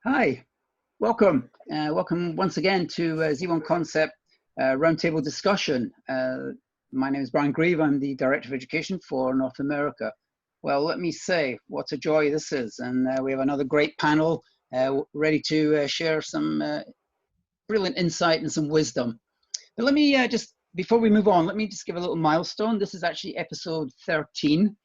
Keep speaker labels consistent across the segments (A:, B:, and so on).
A: Hi, welcome once again to Z1 Concept Roundtable Discussion. My name is Brian Grieve. I'm the Director of Education for North America. Well, let me say what a joy this is, and we have another great panel ready to share some brilliant insight and some wisdom. But let me before we move on, let me just give a little milestone. This is actually episode 13,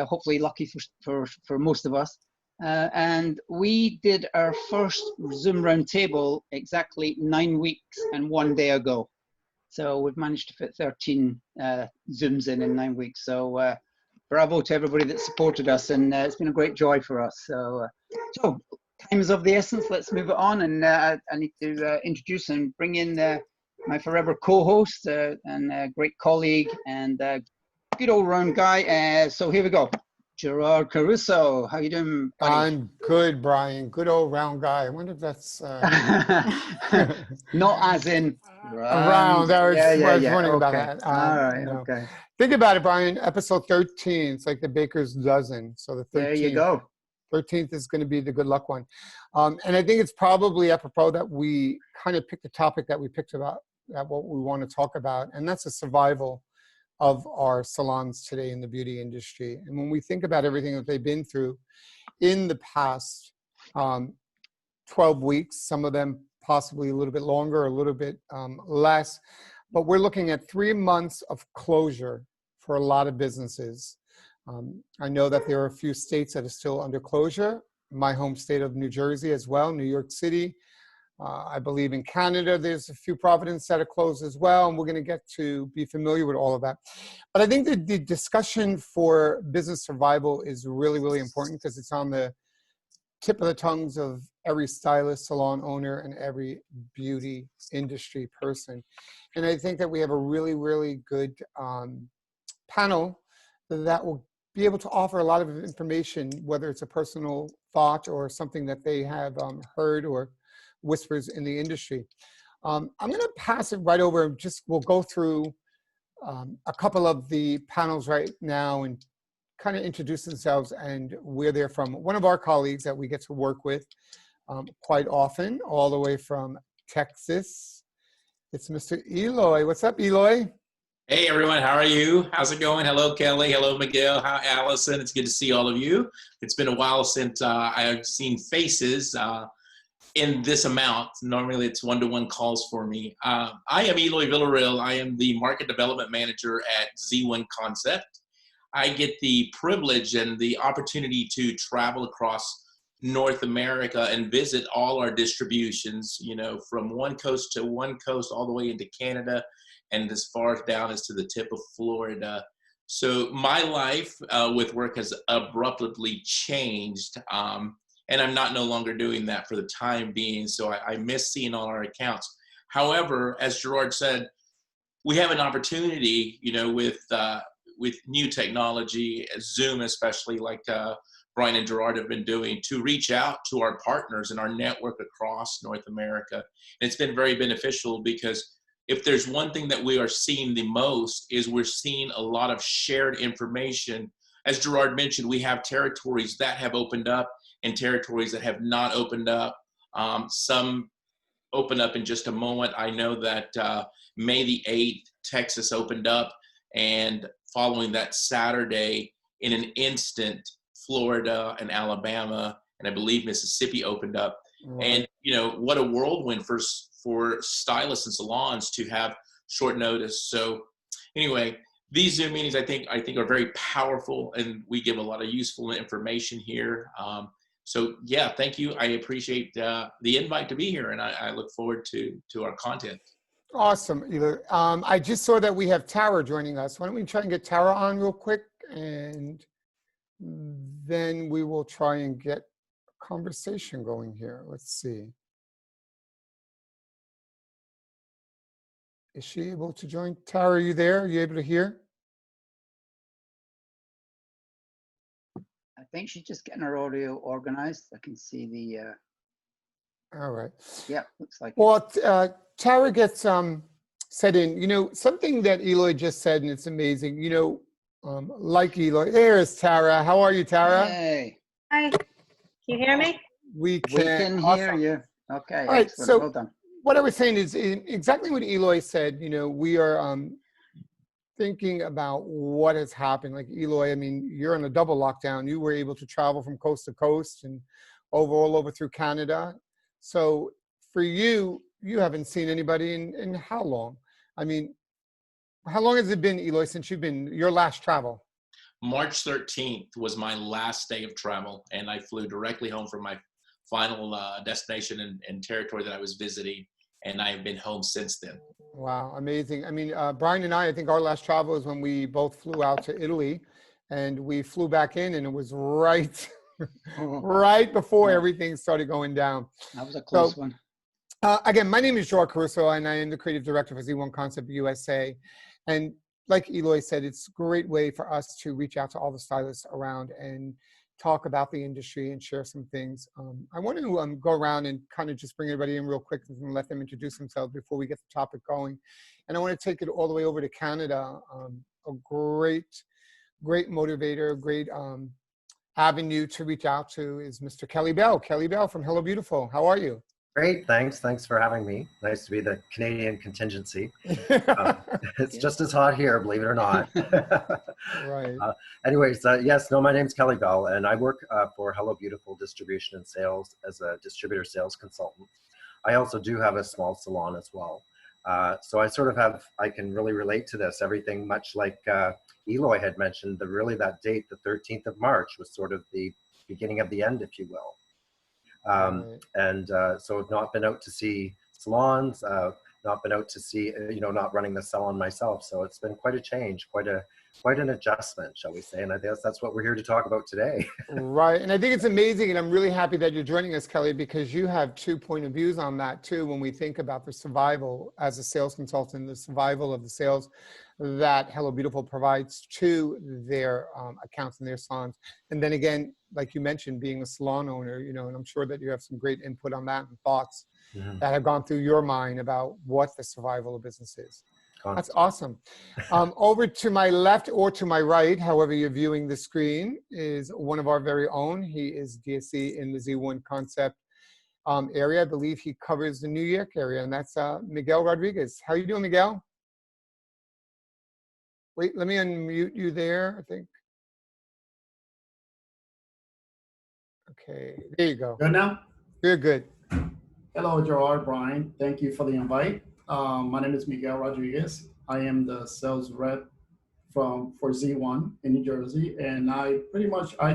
A: hopefully lucky for most of us. And we did our first Zoom roundtable exactly 9 weeks and 1 day ago. So we've managed to fit 13 Zooms in 9 weeks. So bravo to everybody that supported us, and it's been a great joy for us. So time is of the essence. Let's move it on, and I need to introduce and bring in my forever co-host and great colleague and good all-round guy. So here we go. Gerard Caruso, how you doing, buddy?
B: I'm good, Brian. Good old round guy. I wonder if that's
A: not as in
B: round. I was wondering about
A: okay.
B: that.
A: All right, okay.
B: Think about it, Brian. Episode 13. It's like the baker's dozen. So the 13th.
A: There you go.
B: 13th is going to be the good luck one. And I think it's probably apropos that we kind of picked the topic that we picked about, that what we want to talk about, and that's the survival of our salons today in the beauty industry. And when we think about everything that they've been through in the past 12 weeks, some of them possibly a little bit longer, a little bit less, but we're looking at 3 months of closure for a lot of businesses. I know that there are a few states that are still under closure. My home state of New Jersey as well, New York City. I believe in Canada, there's a few Providence that are closed as well, and we're going to get to be familiar with all of that. But I think that the discussion for business survival is really, really important because it's on the tip of the tongues of every stylist, salon owner, and every beauty industry person. And I think that we have a really, really good panel that will be able to offer a lot of information, whether it's a personal thought or something that they have heard or whispers in the industry. I'm going to pass it right over. We'll go through a couple of the panels right now and kind of introduce themselves and where they're from. One of our colleagues that we get to work with quite often, all the way from Texas, it's Mr. Eloy. What's up, Eloy?
C: Hey everyone, how are you? How's it going? Hello, Kelly. Hello, Miguel. Hi, Allison. It's good to see all of you. It's been a while since I've seen faces in this amount. Normally it's one-to-one calls for me. I am Eloy Villarreal. I am the Market Development Manager at Z1 Concept. I get the privilege and the opportunity to travel across North America and visit all our distributions, you know, from one coast to one coast, all the way into Canada, and as far down as to the tip of Florida. So my life with work has abruptly changed. And I'm no longer doing that for the time being. So I miss seeing all our accounts. However, as Gerard said, we have an opportunity, you know, with new technology, Zoom especially, like Brian and Gerard have been doing, to reach out to our partners and our network across North America. And it's been very beneficial because if there's one thing that we are seeing the most is we're seeing a lot of shared information. As Gerard mentioned, we have territories that have opened up and territories that have not opened up. Some open up in just a moment. I know that May the 8th, Texas opened up, and following that Saturday, in an instant, Florida and Alabama, and I believe Mississippi opened up. Right. And you know, what a whirlwind for stylists and salons to have short notice. So anyway, these Zoom meetings I think are very powerful, and we give a lot of useful information here. So yeah, thank you. I appreciate the invite to be here, and I look forward to our content.
B: Awesome. I just saw that we have Tara joining us. Why don't we try and get Tara on real quick, and then we will try and get a conversation going here. Let's see. Is she able to join? Tara, are you there? Are you able to hear?
A: I think she's just getting her audio organized. I can see the.
B: All right.
A: Yeah, looks like.
B: Well, Tara gets set in. You know, something that Eloy just said, and it's amazing. You know, like Eloy. There's Tara. How are you, Tara?
A: Hey.
D: Hi. Can you hear me?
B: We
A: We
B: can.
A: can hear
B: Awesome.
A: you. Okay,
B: All right.
A: excellent.
B: So
A: Well done.
B: what I was saying is exactly what Eloy said. We are thinking about what has happened. Like Eloy, I mean, you're in a double lockdown. You were able to travel from coast to coast and all over through Canada. So for you, you haven't seen anybody in how long? I mean, how long has it been, Eloy, since you've been your last travel?
C: March 13th was my last day of travel, and I flew directly home from my final destination and territory that I was visiting, and I have been home since then.
B: Wow, amazing. I mean, Brian and I think our last travel was when we both flew out to Italy, and we flew back in, and it was right, right before everything started going down.
A: That was a close
B: So,
A: one.
B: Again, my name is George Caruso, and I am the creative director for Z1 Concept USA. And like Eloy said, it's a great way for us to reach out to all the stylists around and talk about the industry and share some things. I want to go around and kind of just bring everybody in real quick and let them introduce themselves before we get the topic going. And I want to take it all the way over to Canada. A great motivator, great avenue to reach out to is Mr. Kelly Bell. Kelly Bell from Hello Beautiful. How are you?
D: Great, thanks. Thanks for having me. Nice to be the Canadian contingency. It's just as hot here, believe it or not.
B: Right.
D: Anyways, yes, no, my name's Kelly Bell, and I work for Hello Beautiful Distribution and Sales as a distributor sales consultant. I also do have a small salon as well. So I can really relate to this. Everything much like Eloy had mentioned, that date, the 13th of March, was sort of the beginning of the end, if you will. So I've not been out to see salons, not been out to see, not running the salon myself. So it's been quite a change, quite an adjustment, shall we say. And I guess that's what we're here to talk about today.
B: Right. And I think it's amazing. And I'm really happy that you're joining us, Kelly, because you have 2 point of views on that too. When we think about the survival as a sales consultant, the survival of the sales that Hello Beautiful provides to their accounts and their salons. And then again, like you mentioned, being a salon owner, and I'm sure that you have some great input on that and thoughts that have gone through your mind about what the survival of business is. That's awesome. Over to my left or to my right, however you're viewing the screen, is one of our very own. He is DSC in the Z1 Concept area. I believe he covers the New York area, and that's Miguel Rodriguez. How are you doing, Miguel? Wait, let me unmute you there, I think. Okay, there you go.
E: Good now?
B: Good.
E: Hello, Gerard, Brian. Thank you for the invite. My name is Miguel Rodriguez. I am the sales rep for Z1 in New Jersey, and I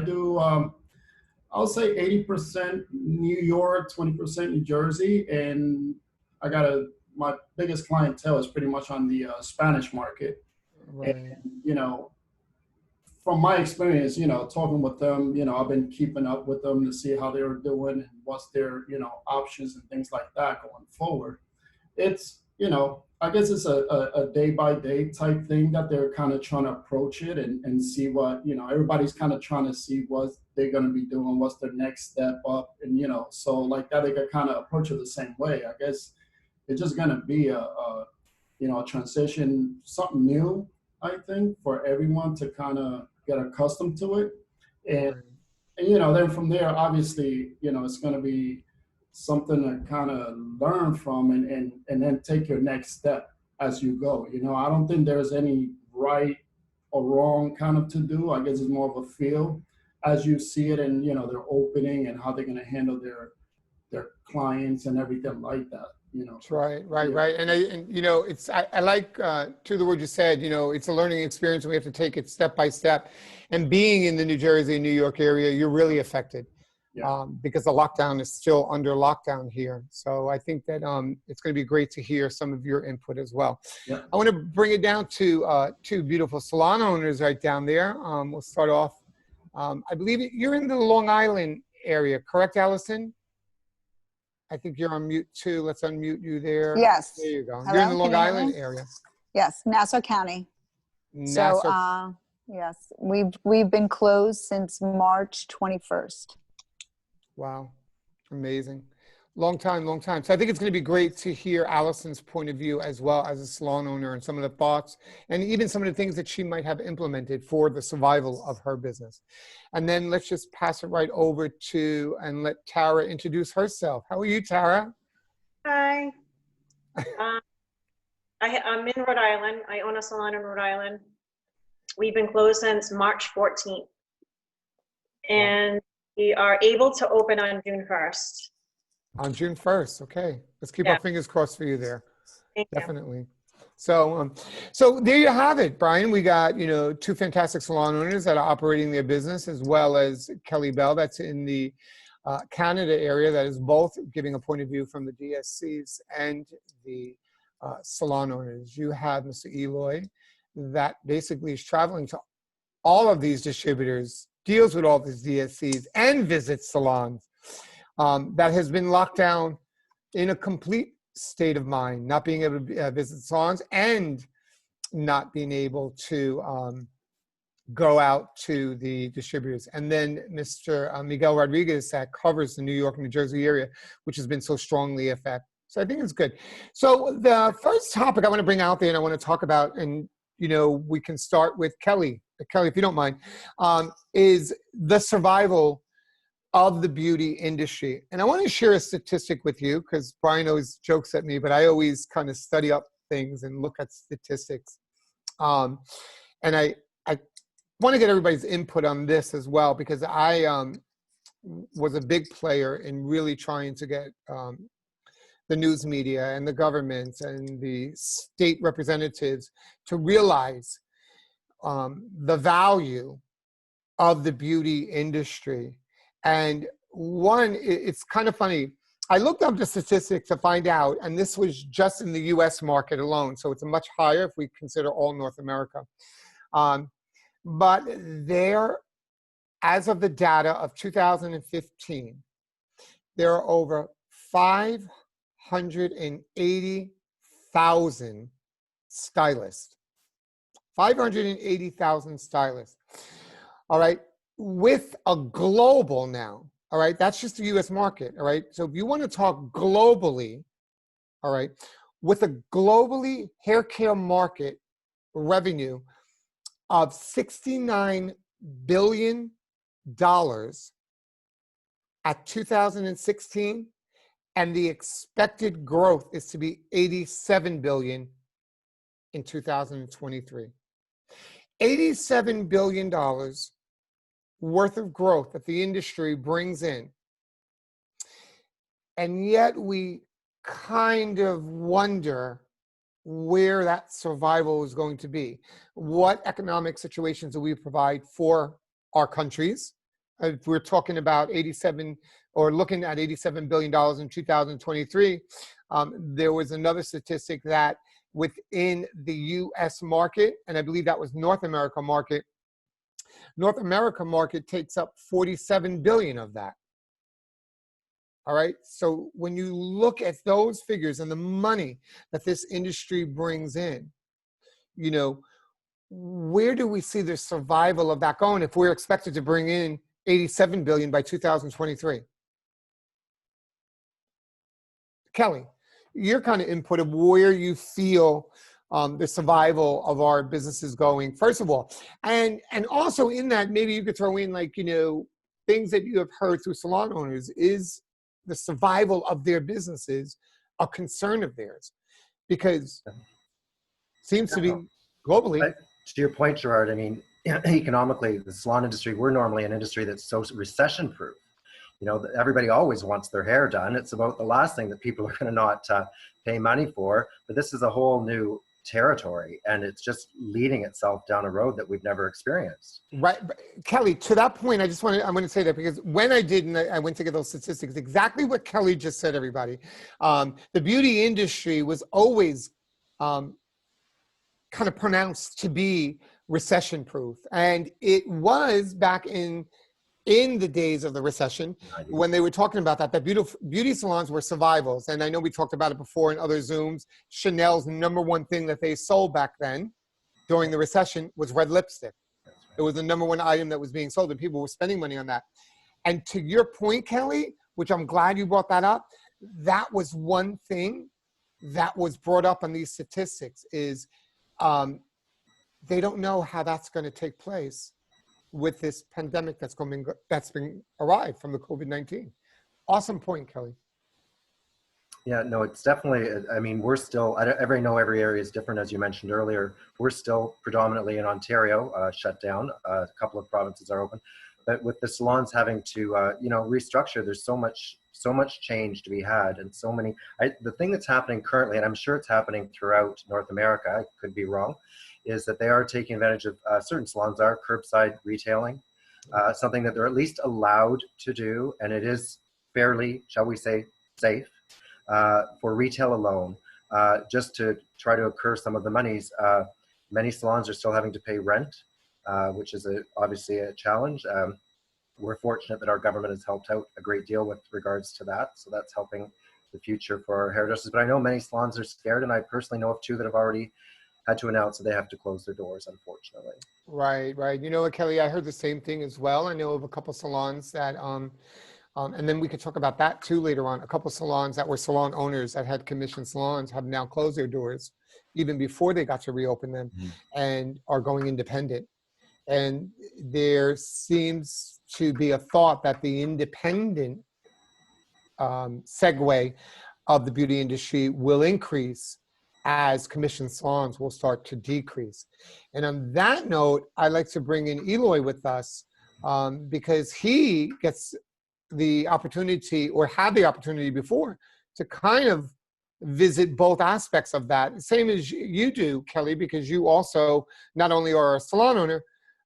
E: do, I'll say 80% New York, 20% New Jersey, and my biggest clientele is pretty much on the Spanish market.
B: Right.
E: And, from my experience, talking with them, I've been keeping up with them to see how they're doing and what's their, options and things like that going forward. It's, I guess it's a day by day type thing that they're kind of trying to approach it and see what, everybody's kind of trying to see what they're going to be doing, what's their next step up. And, so like that, they can kind of approach it the same way. I guess it's just going to be a transition, something new, I think, for everyone to kind of get accustomed to it. And then from there, obviously, it's going to be something to kind of learn from and then take your next step as you go. I don't think there's any right or wrong kind of to do. I guess it's more of a feel as you see it and, their opening and how they're going to handle their clients and everything like that.
B: Right. And I like to the word you said, it's a learning experience and we have to take it step by step. And being in the New Jersey, New York area, you're really affected because the lockdown is still under lockdown here. So I think that it's going to be great to hear some of your input as well.
E: Yeah.
B: I want to bring it down to 2 beautiful salon owners right down there. We'll start off. I believe you're in the Long Island area, correct, Allison? I think you're on mute too. Let's unmute you there.
F: Yes.
B: There you go.
F: Hello?
B: You're in the Long
F: Can you hear
B: Island
F: me?
B: area.
F: Yes, Nassau County.
B: Nassau.
F: So, yes, we've been closed since March 21st.
B: Wow, amazing. Long time, long time. So I think it's going to be great to hear Allison's point of view as well as a salon owner and some of the thoughts and even some of the things that she might have implemented for the survival of her business. And then let's just pass it right over to and let Tara introduce herself. How are you, Tara?
G: Hi. I'm in Rhode Island. I own a salon in Rhode Island. We've been closed since March 14th. And we are able to open on June 1st.
B: On June 1st, okay. Let's keep
G: Yeah.
B: our fingers crossed for you there.
G: Thank you.
B: Definitely. So, so there you have it, Brian. We got, you know, two fantastic salon owners that are operating their business, as well as Kelly Bell, that's in the Canada area, that is both giving a point of view from the DSCs and the salon owners. You have Mr. Eloy, that basically is traveling to all of these distributors, deals with all these DSCs, and visits salons. That has been locked down in a complete state of mind, not being able to visit salons and not being able to go out to the distributors. And then Mr. Miguel Rodriguez, that covers the New York, New Jersey area, which has been so strongly affected. So I think it's good. So the first topic I want to bring out there and I want to talk about, and you know, we can start with Kelly. Kelly, if you don't mind, is the survival of the beauty industry. And I want to share a statistic with you because Brian always jokes at me, but I always kind of study up things and look at statistics. And I want to get everybody's input on this as well, because I was a big player in really trying to get the news media and the government and the state representatives to realize the value of the beauty industry. And one, it's kind of funny. I looked up the statistics to find out, and this was just in the US market alone. So it's much higher if we consider all North America. But there, as of the data of 2015, there are over 580,000 stylists. 580,000 stylists. All right. With a global now, all right, that's just the US market, all right? So if you want to talk globally, all right, with a globally hair care market revenue of $69 billion at 2016, and the expected growth is to be $87 billion in 2023. $87 billion worth of growth that the industry brings in. And yet we kind of wonder where that survival is going to be. What economic situations do we provide for our countries? If we're talking about 87 or looking at $87 billion in 2023, there was another statistic that within the US market, and I believe that was North America market takes up 47 billion of that. All right. So when you look at those figures and the money that this industry brings in, you know, where do we see the survival of that going if we're expected to bring in 87 billion by 2023? Kelly, your kind of input of where you feel the survival of our businesses going, first of all. And also in that, maybe you could throw in, like, you know, things that you have heard through salon owners. Is the survival of their businesses a concern of theirs? Because it seems to be globally.
D: But to your point, Gerard, I mean, economically, the salon industry, we're normally an industry that's so recession-proof. You know, everybody always wants their hair done. It's about the last thing that people are going to not pay money for. But this is a whole new territory, and it's just leading itself down a road that we've never experienced.
B: Right. Kelly, to that point, I'm going to say that because when I did, and I went to get those statistics, exactly what Kelly just said, everybody, the beauty industry was always kind of pronounced to be recession proof. And it was back in the days of the recession, when they were talking about that beauty salons were survivals. And I know we talked about it before in other Zooms. Chanel's number one thing that they sold back then during the recession was red lipstick. It was the number one item that was being sold, and people were spending money on that. And to your point, Kelly, which I'm glad you brought that up, that was one thing that was brought up on these statistics is they don't know how that's going to take place with this pandemic that's been arrived from the COVID-19. Awesome point, Kelly.
D: Yeah, no, it's definitely, I mean, we're still, every area is different, as you mentioned earlier. We're still predominantly in Ontario, shut down. A couple of provinces are open. But with the salons having to, you know, restructure, there's so much change to be had, and so many, the thing that's happening currently, and I'm sure it's happening throughout North America, I could be wrong, is that they are taking advantage of, certain salons are curbside retailing, something that they're at least allowed to do, and it is fairly, shall we say, safe. For retail alone, just to try to accrue some of the monies. Many salons are still having to pay rent, which is obviously a challenge. We're fortunate that our government has helped out a great deal with regards to that, so that's helping the future for our hairdressers. But I know many salons are scared, and I personally know of two that have already had to announce that they have to close their doors, unfortunately.
B: Right, right. You know what, Kelly, I heard the same thing as well. I know of a couple salons that and then we could talk about that too later on. A couple salons that were salon owners that had commissioned salons have now closed their doors even before they got to reopen them, and are going independent. And there seems to be a thought that the independent segue of the beauty industry will increase as commissioned salons will start to decrease. And on that note, I'd like to bring in Eloy with us because he gets the opportunity, or had the opportunity before, to kind of visit both aspects of that, same as you do, Kelly, because you also not only are a salon owner,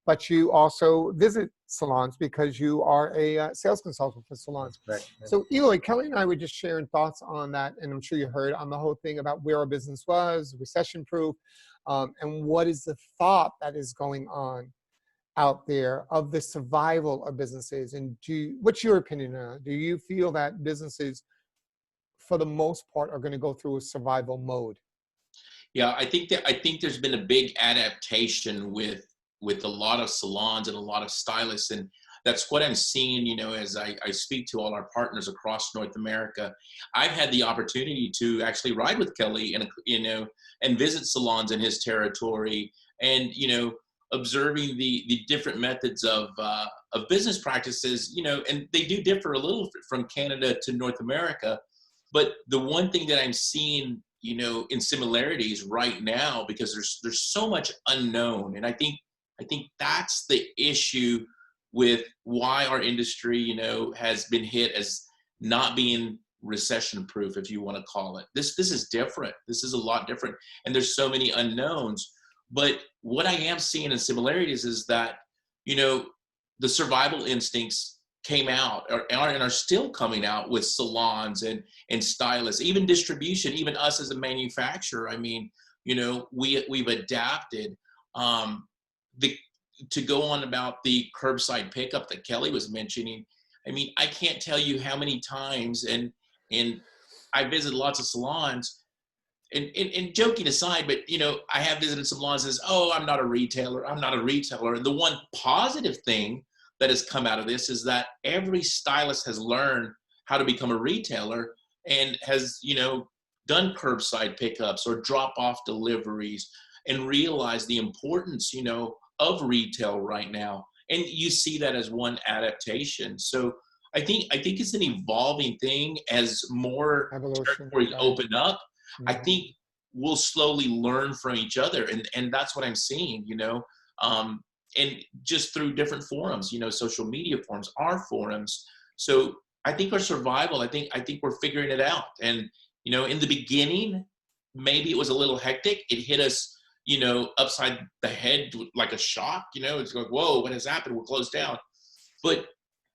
B: but you also visit salons because you are a sales consultant for salons.
D: Right.
B: So Eloy, Kelly and I were just sharing thoughts on that, and I'm sure you heard on the whole thing about where our business was, recession-proof, and what is the thought that is going on out there of the survival of businesses. And what's your opinion on it? Do you feel that businesses, for the most part, are going to go through a survival mode?
C: Yeah, I think there's been a big adaptation with a lot of salons and a lot of stylists, and that's what I'm seeing, you know, as I speak to all our partners across North America. I've had the opportunity to actually ride with Kelly and, you know, and visit salons in his territory, and, you know, observing the different methods of business practices, you know, and they do differ a little from Canada to North America. But the one thing that I'm seeing, you know, in similarities right now, because there's so much unknown, and I think that's the issue with why our industry, you know, has been hit as not being recession proof, if you want to call it. This is different. This is a lot different, and there's so many unknowns. But what I am seeing in similarities is that, you know, the survival instincts came out and are still coming out with salons and stylists, even distribution, even us as a manufacturer. I mean, you know, we've adapted. To go on about the curbside pickup that Kelly was mentioning, I mean, I can't tell you how many times, and I visit lots of salons, and joking aside, but, you know, I have visited salons and says, oh, I'm not a retailer. And the one positive thing that has come out of this is that every stylist has learned how to become a retailer and has, you know, done curbside pickups or drop off deliveries and realized the importance, you know, of retail right now. And you see that as one adaptation. So I think it's an evolving thing as more territories open up. I think we'll slowly learn from each other, and that's what I'm seeing, you know, and just through different forums, you know, social media forums, our forums. So I think our survival, I think we're figuring it out. And, you know, in the beginning, maybe it was a little hectic. It hit us, you know, upside the head like a shock, you know, it's like, whoa, what has happened? We're closed down. But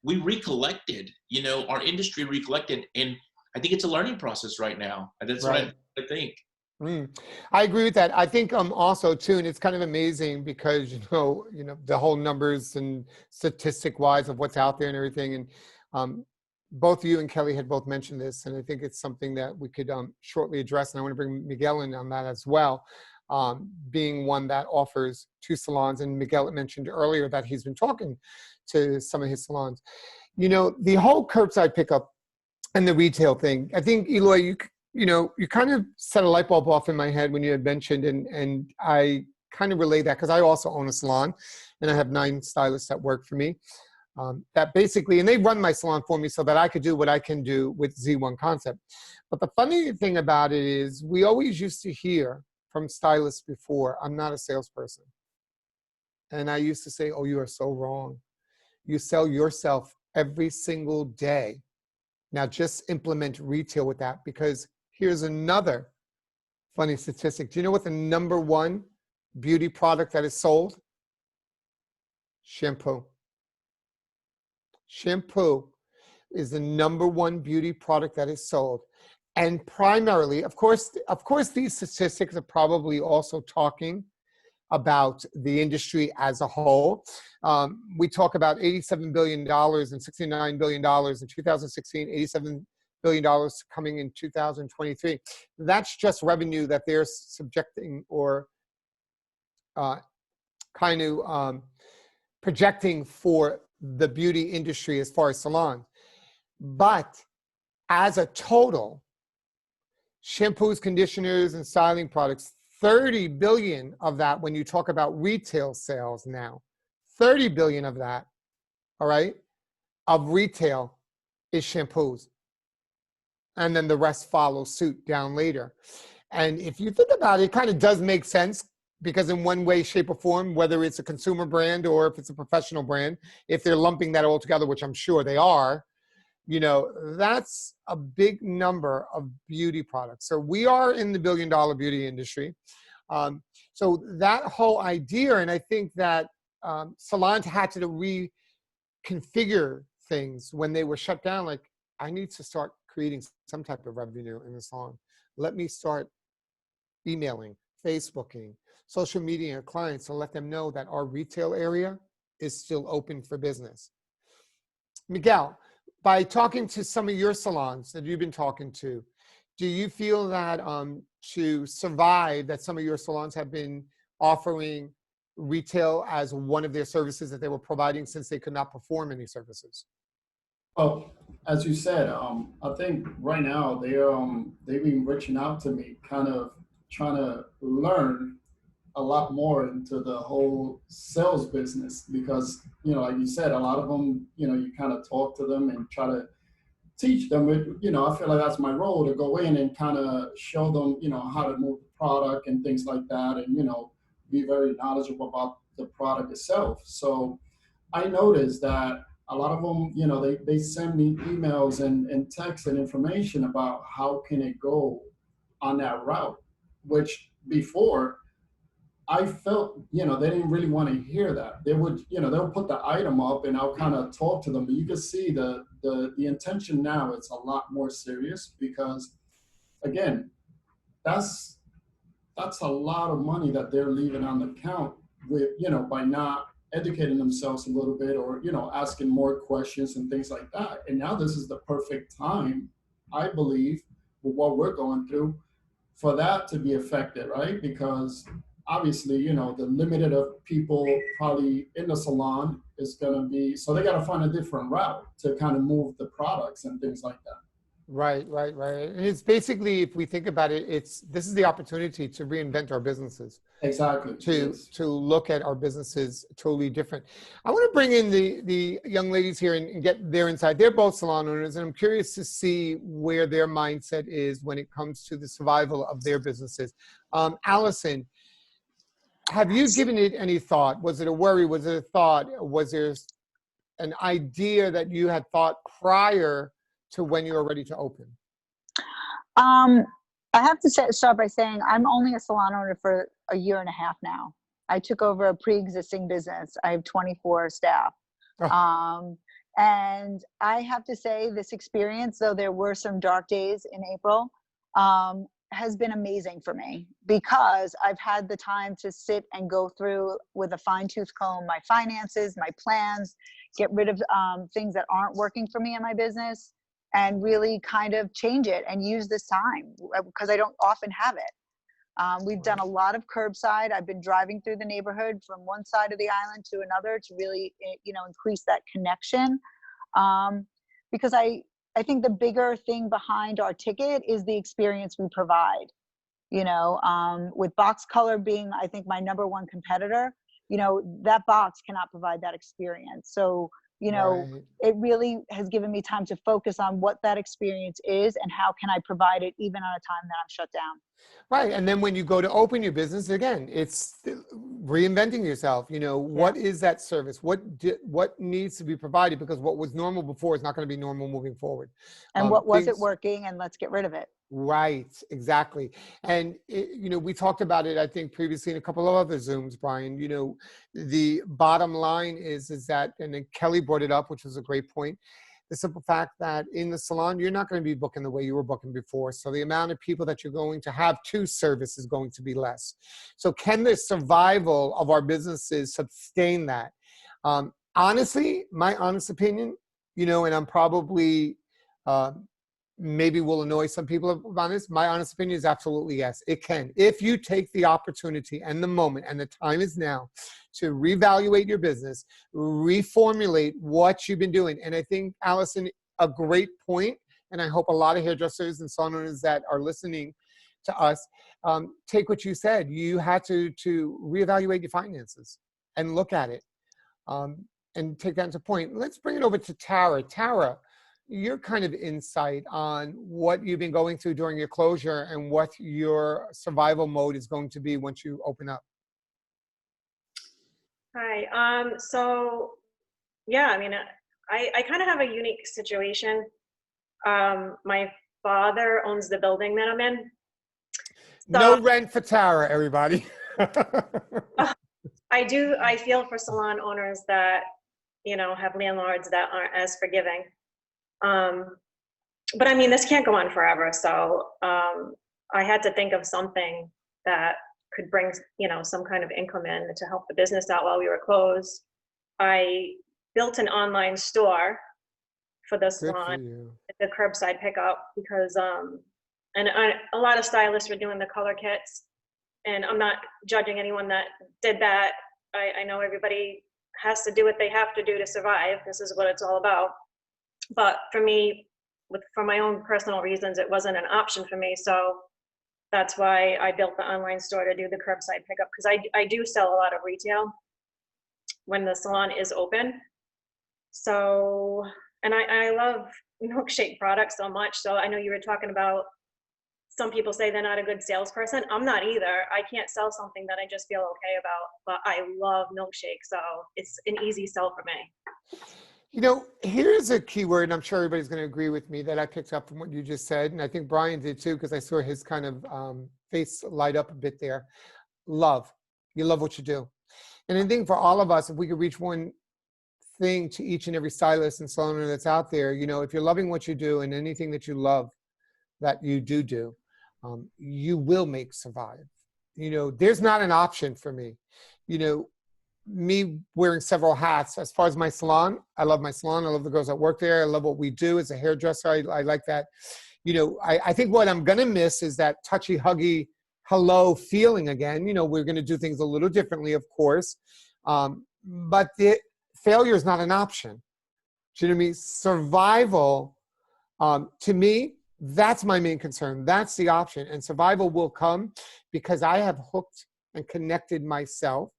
C: we recollected, you know, our industry recollected, and I think it's a learning process right now. And that's right. What I think.
B: I agree with that. I think also too, and it's kind of amazing because, you know, the whole numbers and statistic wise of what's out there and everything. And both you and Kelly had both mentioned this, and I think it's something that we could shortly address. And I want to bring Miguel in on that as well, being one that offers 2 salons. And Miguel mentioned earlier that he's been talking to some of his salons. You know, the whole curbside pickup And the retail thing. I think, Eloy, you kind of set a light bulb off in my head when you had mentioned, and I kind of relay that because I also own a salon, and I have 9 stylists that work for me. That basically, and they run my salon for me so that I could do what I can do with Z1 Concept. But the funny thing about it is we always used to hear from stylists before, I'm not a salesperson. And I used to say, oh, you are so wrong. You sell yourself every single day. Now just implement retail with that, because here's another funny statistic. Do you know what the #1 beauty product that is sold? Shampoo. Shampoo is the #1 beauty product that is sold. And primarily, of course, these statistics are probably also talking about the industry as a whole. We talk about $87 billion and $69 billion in 2016, $87 billion coming in 2023. That's just revenue that they're subjecting or projecting for the beauty industry as far as salons. But as a total, shampoos, conditioners, and styling products, 30 billion of that, when you talk about retail sales now, 30 billion of that, all right, of retail is shampoos. And then the rest follows suit down later. And if you think about it, it kind of does make sense, because in one way, shape, or form, whether it's a consumer brand or if it's a professional brand, if they're lumping that all together, which I'm sure they are, that's a big number of beauty products. So we are in the billion-dollar beauty industry. So that whole idea, and I think that salons had to reconfigure things when they were shut down. Like, I need to start creating some type of revenue in the salon. Let me start emailing, Facebooking, social media clients to let them know that our retail area is still open for business. Miguel, by talking to some of your salons that you've been talking to, do you feel that to survive, that some of your salons have been offering retail as one of their services that they were providing since they could not perform any services?
E: Well, as you said, I think right now they've been reaching out to me, kind of trying to learn a lot more into the whole sales business, because like you said, a lot of them, you kind of talk to them and try to teach them. I feel like that's my role, to go in and kind of show them, how to move the product and things like that, and be very knowledgeable about the product itself. So I noticed that a lot of them, they send me emails and texts and information about how can it go on that route, which before I felt, they didn't really want to hear that. They would, they'll put the item up and I'll kind of talk to them, but you can see the intention now, it's a lot more serious, because again, that's a lot of money that they're leaving on the account with, by not educating themselves a little bit, or, asking more questions and things like that. And now this is the perfect time, I believe, with what we're going through, for that to be affected, right? Because obviously, the limited of people probably in the salon is going to be, so they got to find a different route to kind of move the products and things like that.
B: Right. And it's basically, if we think about it, this is the opportunity to reinvent our businesses.
E: Exactly.
B: To look at our businesses totally different. I want to bring in the young ladies here and get their insight. They're both salon owners, and I'm curious to see where their mindset is when it comes to the survival of their businesses. Allison, have you given it any thought? Was it a worry? Was it a thought? Was there an idea that you had thought prior to when you were ready to open?
F: I have to start by saying I'm only a salon owner for a year and a half now. I took over a pre-existing business. I have 24 staff. Oh. And I have to say, this experience, though there were some dark days in April, has been amazing for me, because I've had the time to sit and go through with a fine-tooth comb my finances, my plans, get rid of things that aren't working for me in my business, and really kind of change it and use this time, because I don't often have it. We've done a lot of curbside. I've been driving through the neighborhood from one side of the island to another to really, increase that connection. Because I think the bigger thing behind our ticket is the experience we provide. You know, with box color being, I think, my #1 competitor, you know, that box cannot provide that experience. So, you know,
B: Right.
F: it really has given me time to focus on what that experience is and how can I provide it even on a time that I'm shut down.
B: Right. And then when you go to open your business again, it's reinventing yourself. You know, what is that service? What needs to be provided? Because what was normal before is not going to be normal moving forward.
F: And what wasn't
B: Things,
F: working, and let's get rid of it.
B: right. Exactly. And, you know, we talked about it, I think, previously in a couple of other Zooms, Brian. You know, the bottom line is that, and then Kelly brought it up, which was a great point. The simple fact that in the salon, you're not going to be booking the way you were booking before. So the amount of people that you're going to have to service is going to be less. So can the survival of our businesses sustain that? Honestly, my honest opinion, you know, and I'm probably, maybe will annoy some people about this. My honest opinion is absolutely yes, it can. If you take the opportunity and the moment, and the time is now, to reevaluate your business, reformulate what you've been doing. And I think, Allison, a great point, and I hope a lot of hairdressers and salon owners that are listening to us, take what you said. You had to reevaluate your finances and look at it, and take that into point. Let's bring it over to Tara. Tara, your kind of insight on what you've been going through during your closure and what your survival mode is going to be once you open up.
G: Hi. So yeah, I mean, I kind of have a unique situation. My father owns the building that I'm in.
B: No rent for Tara, everybody.
G: I feel for salon owners that, you know, have landlords that aren't as forgiving. But I mean, this can't go on forever. So I had to think of something that could bring, you know, some kind of income in to help the business out while we were closed. I built an online store for the salon, the curbside pickup, because and a lot of stylists were doing the color kits, and I'm not judging anyone that did that. I know everybody has to do what they have to do to survive. This is what it's all about. But for me, for my own personal reasons, it wasn't an option for me. So that's why I built the online store to do the curbside pickup, because I do sell a lot of retail when the salon is open. So, and I love milkshake products so much. So I know you were talking about, some people say they're not a good salesperson. I'm not either. I can't sell something that I just feel okay about, but I love milkshakes. So it's an easy sell for me.
B: You know, here's a key word, and I'm sure everybody's going to agree with me, that I picked up from what you just said, and I think Brian did too, because I saw his kind of face light up a bit there. Love. You love what you do. And I think for all of us, if we could reach one thing to each and every stylist and salon owner that's out there, you know, if you're loving what you do and anything that you love that you do, you will survive. You know, there's not an option for me. You know, me wearing several hats. As far as my salon, I love my salon. I love the girls that work there. I love what we do as a hairdresser. I like that. You know, I think what I'm going to miss is that touchy, huggy, hello feeling again. You know, we're going to do things a little differently, of course. But the failure is not an option. Do you know what I mean? Survival, to me, that's my main concern. That's the option. And survival will come because I have hooked and connected myself.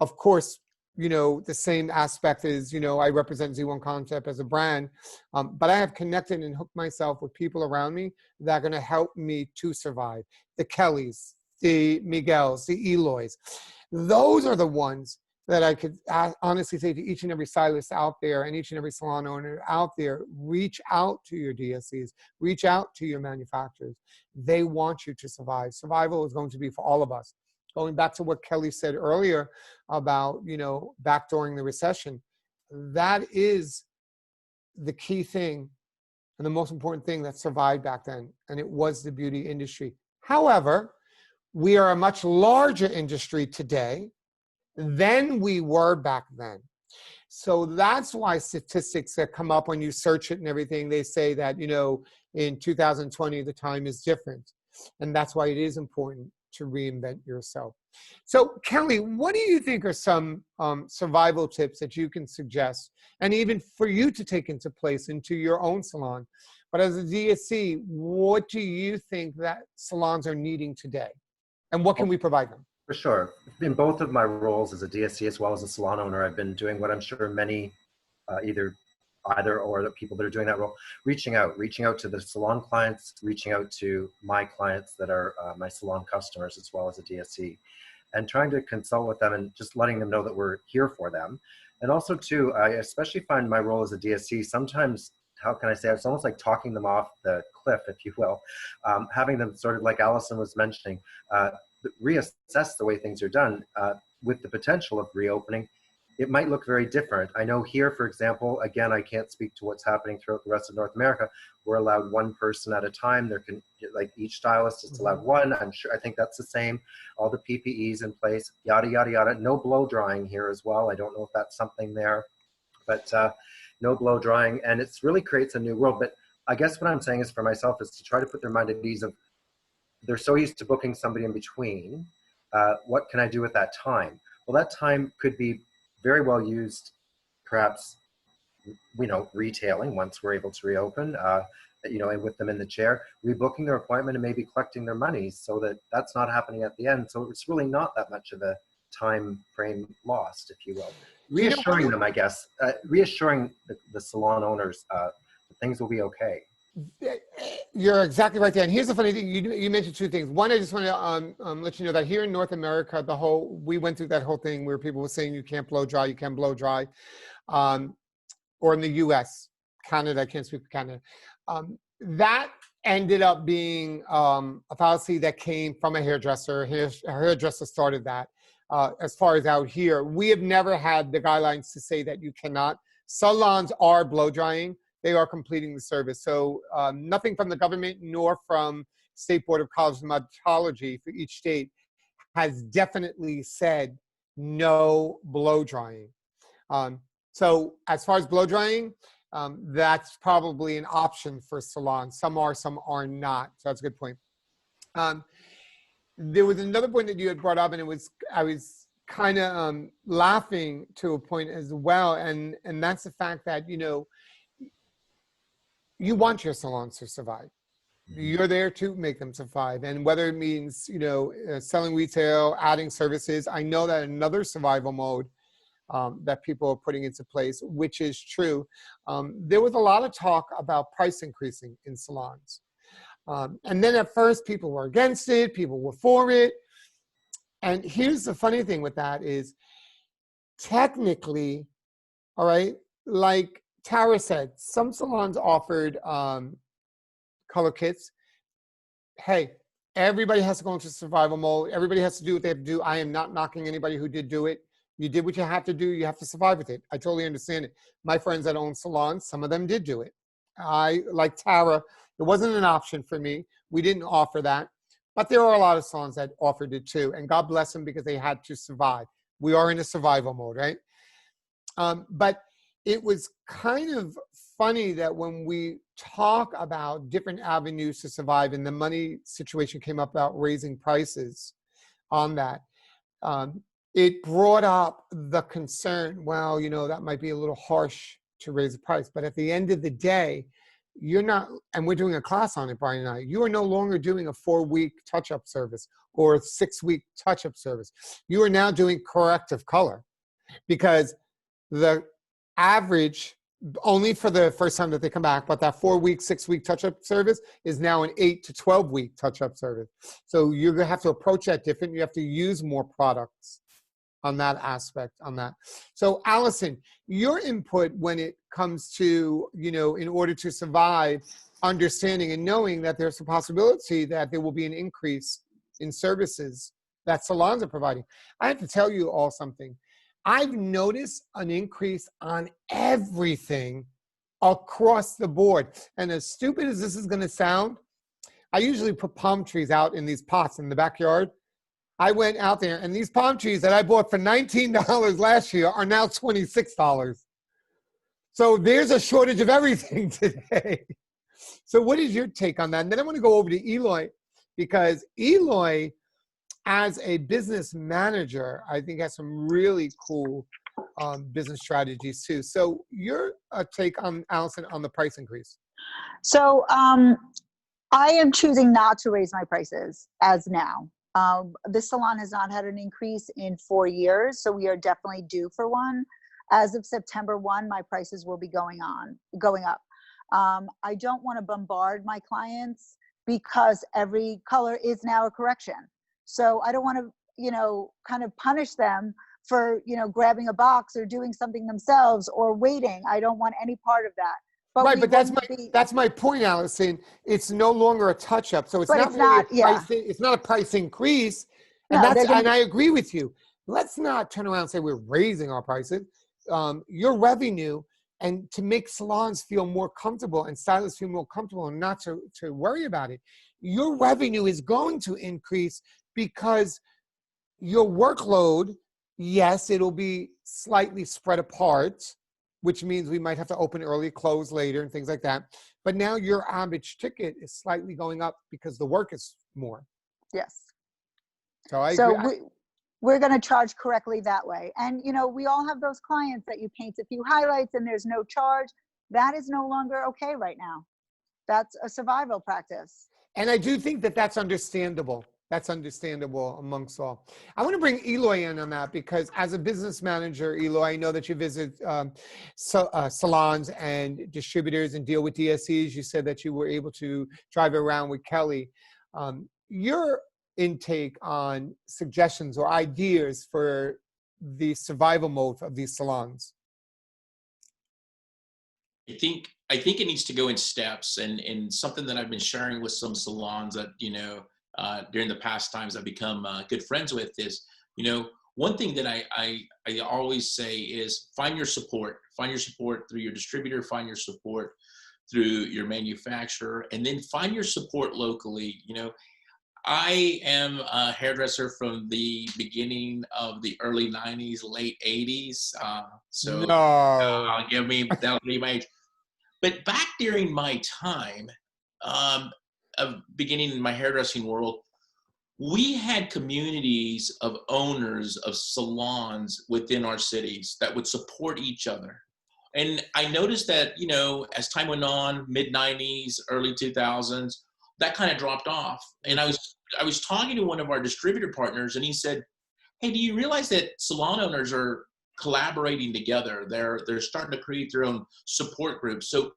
B: Of course, you know, the same aspect is, you know, I represent Z1 Concept as a brand, but I have connected and hooked myself with people around me that are going to help me to survive. The Kellys, the Miguels, the Eloys. Those are the ones that I could honestly say to each and every stylist out there and each and every salon owner out there, reach out to your DSCs, reach out to your manufacturers. They want you to survive. Survival is going to be for all of us. Going back to what Kelly said earlier about, you know, back during the recession, that is the key thing and the most important thing that survived back then, and it was the beauty industry. However, we are a much larger industry today than we were back then. So that's why statistics that come up when you search it and everything, they say that, you know, in 2020, the time is different. And that's why it is important to reinvent yourself. So Kelly, what do you think are some survival tips that you can suggest, and even for you to take into place into your own salon? But as a DSC, what do you think that salons are needing today? And what can we provide them?
D: For sure. In both of my roles as a DSC as well as a salon owner, I've been doing what I'm sure many either or the people that are doing that role, reaching out to the salon clients, reaching out to my clients that are my salon customers as well as a DSC, and trying to consult with them and just letting them know that we're here for them. And also too, I especially find my role as a DSC sometimes, how can I say, it's almost like talking them off the cliff, if you will, having them sort of, like Allison was mentioning, reassess the way things are done with the potential of reopening. It might look very different. I know here, for example, again, I can't speak to what's happening throughout the rest of North America. We're allowed one person at a time. There can, like, each stylist is allowed one. I think that's the same. All the PPEs in place, yada, yada, yada. No blow drying here as well. I don't know if that's something there, but no blow drying. And it really creates a new world. But I guess what I'm saying is, for myself, is to try to put their mind at ease of, they're so used to booking somebody in between. What can I do at that time? Well, that time could be very well used, perhaps, retailing once we're able to reopen, and with them in the chair, rebooking their appointment and maybe collecting their money so that that's not happening at the end. So it's really not that much of a time frame lost, if you will. Reassuring them, I guess, reassuring the salon owners that things will be okay.
B: You're exactly right there. And here's the funny thing. You mentioned two things. One, I just want to let you know that here in North America, we went through that whole thing where people were saying you can't blow dry, or in the US, Canada, I can't speak for Canada. That ended up being a policy that came from a hairdresser. A hairdresser started that. As far as out here, we have never had the guidelines to say that you cannot. Salons are blow drying. They are completing the service. So nothing from the government nor from State Board of Cosmetology for each state has definitely said no blow drying. So as far as blow drying, that's probably an option for salons. Some are not. So that's a good point. There was another point that you had brought up, and I was kind of laughing to a point as well, and that's the fact that, you want your salons to survive. You're there to make them survive. And whether it means, selling retail, adding services, I know that another survival mode that people are putting into place, which is true. There was a lot of talk about price increasing in salons. And then at first people were against it, people were for it. And here's the funny thing with that is, technically, all right, like Tara said, some salons offered color kits. Hey, everybody has to go into survival mode. Everybody has to do what they have to do. I am not knocking anybody who did do it. You did what you have to do. You have to survive with it. I totally understand it. My friends that own salons, some of them did do it. Like Tara, it wasn't an option for me. We didn't offer that. But there are a lot of salons that offered it too. And God bless them, because they had to survive. We are in a survival mode, right? But it was kind of funny that when we talk about different avenues to survive, and the money situation came up about raising prices on that, it brought up the concern, well, that might be a little harsh to raise the price. But at the end of the day, you're not, and we're doing a class on it, Brian and I, you are no longer doing a 4-week touch-up service or a 6-week touch-up service. You are now doing corrective color, because the average, only for the first time that they come back, but that 4-week, 6-week touch-up service is now an 8 to 12-week touch-up service. So you're going to have to approach that different. You have to use more products on that aspect, on that. So Allison, your input when it comes to, in order to survive, understanding and knowing that there's a possibility that there will be an increase in services that salons are providing. I have to tell you all something. I've noticed an increase on everything across the board. And as stupid as this is going to sound, I usually put palm trees out in these pots in the backyard. I went out there, and these palm trees that I bought for $19 last year are now $26. So there's a shortage of everything today. So what is your take on that? And then I want to go over to Eloy, because Eloy as a business manager, I think has some really cool business strategies too. So your take on, Allison, on the price increase?
F: So I am choosing not to raise my prices as now. This salon has not had an increase in 4 years, so we are definitely due for one. As of September 1, my prices will be going up. I don't want to bombard my clients because every color is now a correction. So I don't want to, you know, kind of punish them for, you know, grabbing a box or doing something themselves or waiting. I don't want any part of that. But
B: right, but that's my point, Allison. It's no longer a touch-up, so it's not really a price. It's not a price increase, and and I agree with you. Let's not turn around and say we're raising our prices. Your revenue, and to make salons feel more comfortable and stylists feel more comfortable and not to worry about it, your revenue is going to increase because your workload, yes, it'll be slightly spread apart, which means we might have to open early, close later, and things like that. But now your average ticket is slightly going up because the work is more.
F: Yes.
B: So I agree.
F: We're going to charge correctly that way. And, you know, we all have those clients that you paint a few highlights and there's no charge. That is no longer okay right now. That's a survival practice.
B: And I do think that that's understandable. That's understandable amongst all. I want to bring Eloy in on that because as a business manager, Eloy, I know that you visit salons and distributors and deal with DSCs. You said that you were able to drive around with Kelly. Your intake on suggestions or ideas for the survival mode of these salons?
C: I think it needs to go in steps, and something that I've been sharing with some salons that, you know, during the past times I've become good friends with is, you know, one thing that I always say is find your support through your distributor, find your support through your manufacturer, and then find your support locally. You know, I am a hairdresser from the beginning of the early 90s, late 80s. So
B: no.
C: That'll be my age. But back during my time of beginning in my hairdressing world, we had communities of owners of salons within our cities that would support each other. And I noticed that, you know, as time went on, mid 90s, early 2000s, that kind of dropped off. And I was talking to one of our distributor partners, and he said, "Hey, do you realize that salon owners are collaborating together? They're starting to create their own support groups. So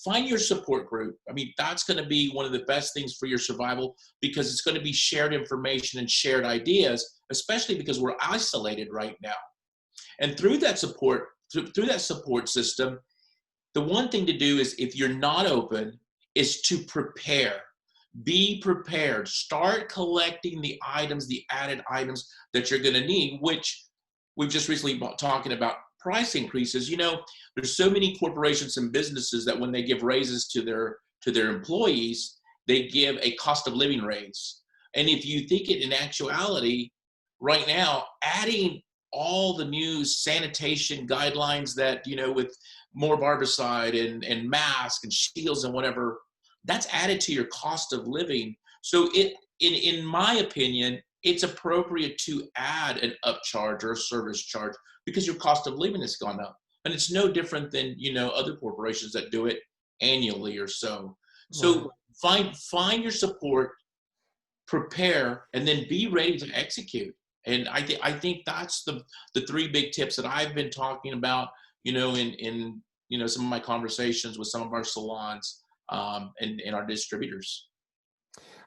C: find your support group. I mean, that's going to be one of the best things for your survival because it's going to be shared information and shared ideas, especially because we're isolated right now. And through that support system, the one thing to do is, if you're not open, is to prepare. Be prepared. Start collecting the items, the added items that you're going to need, which we've just recently talking about price increases. You know, there's so many corporations and businesses that when they give raises to their employees, they give a cost of living raise. And if you think it in actuality, right now, adding all the new sanitation guidelines that, you know, with more barbicide and masks and shields and whatever, that's added to your cost of living. So in my opinion, it's appropriate to add an upcharge or a service charge because your cost of living has gone up. And it's no different than, you know, other corporations that do it annually or so. So find your support, prepare, and then be ready to execute. And I think that's the three big tips that I've been talking about, you know, in you know, some of my conversations with some of our salons and our distributors.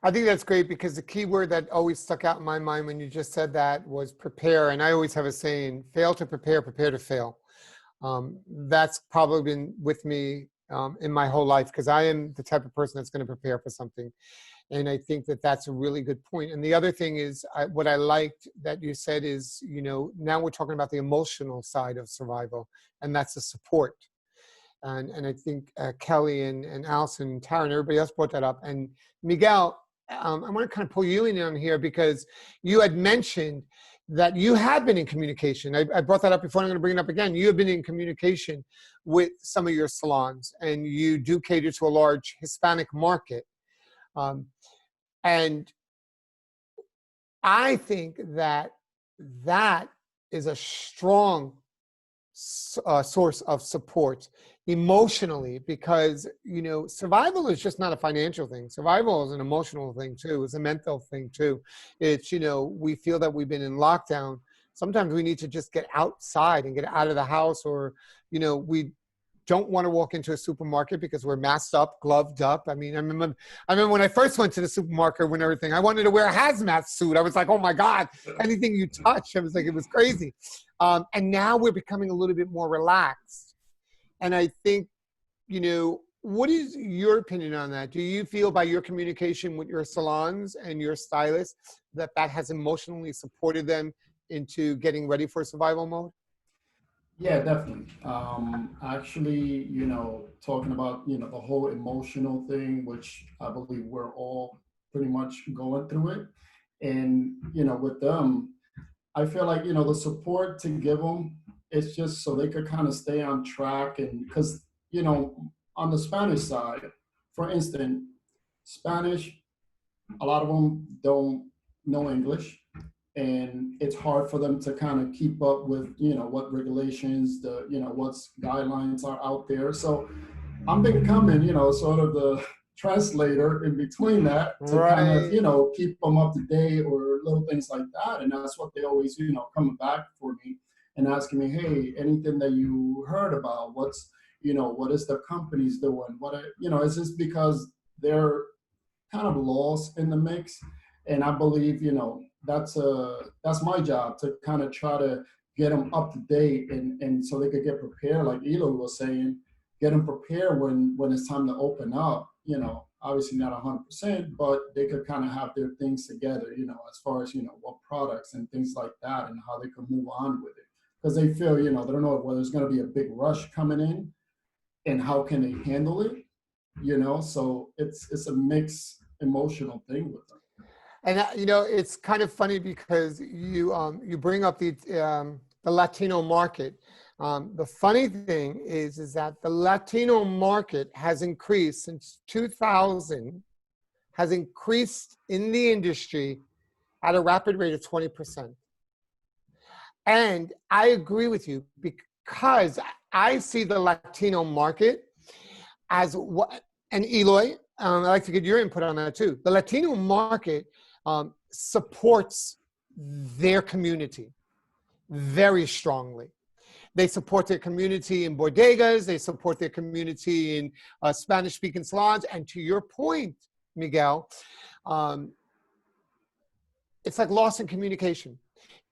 B: I think that's great because the key word that always stuck out in my mind when you just said that was prepare. And I always have a saying, fail to prepare, prepare to fail. That's probably been with me in my whole life because I am the type of person that's going to prepare for something. And I think that that's a really good point. And the other thing is what I liked that you said is, you know, now we're talking about the emotional side of survival, and that's the support. And I think Kelly and Allison and Tara and everybody else brought that up. And Miguel, I want to kind of pull you in on here because you had mentioned that you have been in communication. I brought that up before, and I'm going to bring it up again. You have been in communication with some of your salons, and you do cater to a large Hispanic market. And I think that that is a strong source of support emotionally, because survival is just not a financial thing. Survival is an emotional thing too. It's a mental thing too. It's we feel that we've been in lockdown. Sometimes we need to just get outside and get out of the house, or we don't want to walk into a supermarket because we're masked up, gloved up. I mean, I remember when I first went to the supermarket, when everything, I wanted to wear a hazmat suit. I was like, oh my God, anything you touch. I was like, it was crazy. And now we're becoming a little bit more relaxed. And I think, what is your opinion on that? Do you feel by your communication with your salons and your stylists that has emotionally supported them into getting ready for survival mode?
E: Yeah, definitely. Actually, talking about, the whole emotional thing, which I believe we're all pretty much going through it. And, with them, I feel like, the support to give them, it's just so they could kind of stay on track. And because, on the Spanish side, for instance, Spanish, a lot of them don't know English, and it's hard for them to kind of keep up with what regulations, what's guidelines are out there. So I'm becoming sort of the translator in between that to kind of keep them up to date or little things like that. And that's what they always coming back for me and asking me, hey, anything that you heard about, what's what is the companies doing, it's just because they're kind of lost in the mix. And I believe, that's my job, to kind of try to get them up to date, and so they could get prepared, like Elo was saying, get them prepared when it's time to open up, obviously not 100%, but they could kind of have their things together, as far as, what products and things like that, and how they could move on with it. Because they feel, they don't know whether there's going to be a big rush coming in and how can they handle it, so it's a mixed emotional thing with them.
B: And it's kind of funny because you bring up the Latino market. The funny thing is that the Latino market has increased since 2000, has increased in the industry at a rapid rate of 20%. And I agree with you, because I see the Latino market as what, and Eloy, I'd like to get your input on that too. The Latino market supports their community very strongly. They support their community in bodegas. They support their community in Spanish-speaking salons. And to your point, Miguel, it's like loss in communication.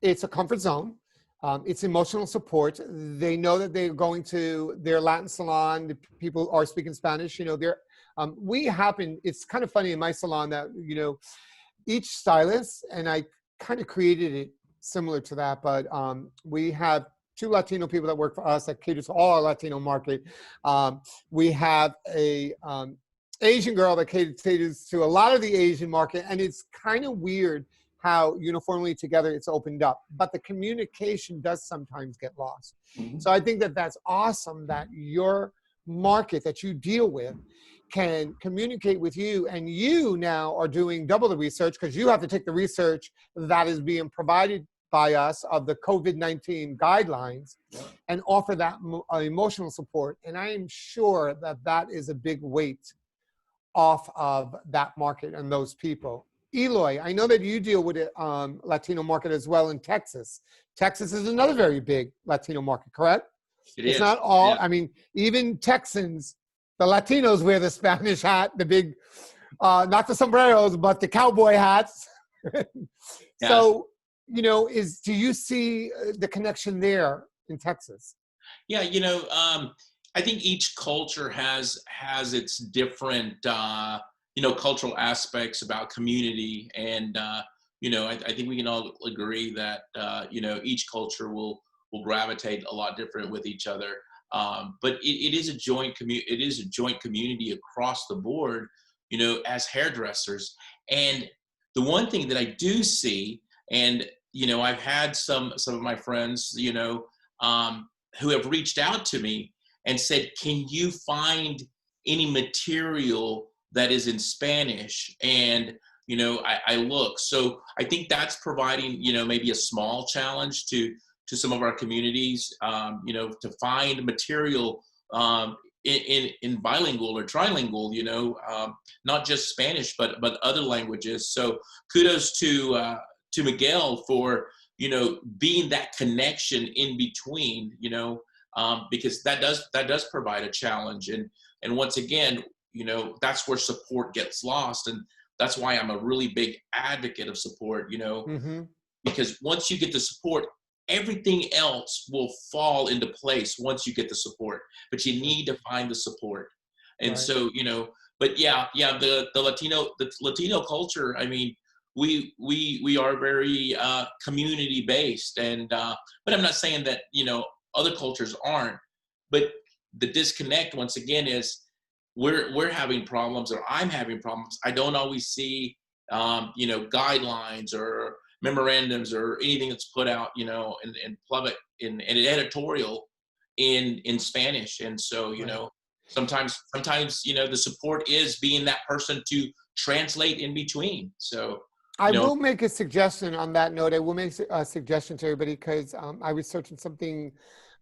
B: It's a comfort zone. It's emotional support. They know that they're going to their Latin salon. The people are speaking Spanish. It's kind of funny in my salon that, each stylist, and I kind of created it similar to that, but we have 2 Latino people that work for us that cater to all our Latino market. We have a Asian girl that caters to a lot of the Asian market, and it's kind of weird how uniformly together it's opened up, but the communication does sometimes get lost. Mm-hmm. So I think that that's awesome that your market that you deal with can communicate with you, and you now are doing double the research, because you have to take the research that is being provided by us of the COVID-19 guidelines and offer that emotional support. And I am sure that that is a big weight off of that market and those people. Eloy, I know that you deal with the Latino market as well in Texas. Texas is another very big Latino market, correct? It's not all, yeah. I mean, even Texans, the Latinos wear the Spanish hat, the big, not the sombreros, but the cowboy hats.
C: Yes.
B: So, do you see the connection there in Texas?
C: Yeah, I think each culture has its different, cultural aspects about community. And, I think we can all agree that, each culture will gravitate a lot different with each other. But it is a joint community across the board, as hairdressers. And the one thing that I do see, and, I've had some of my friends, who have reached out to me and said, can you find any material that is in Spanish? And, I look. So I think that's providing, maybe a small challenge to some of our communities, to find material in bilingual or trilingual, not just Spanish, but other languages. So kudos to Miguel for, being that connection in between, because that does provide a challenge. And once again, that's where support gets lost. And that's why I'm a really big advocate of support,
B: Mm-hmm.
C: because once you get the support, everything else will fall into place once you get the support, but you need to find the support. And
B: Right.
C: so, but the Latino culture, I mean, we are very community based, and but I'm not saying that other cultures aren't, but the disconnect once again is we're having problems, or I'm having problems. I don't always see guidelines or memorandums or anything that's put out in public in an editorial in Spanish. And so
B: Right.
C: sometimes the support is being that person to translate in between. So
B: I will make a suggestion on that note. I will make a suggestion to everybody, because I was searching something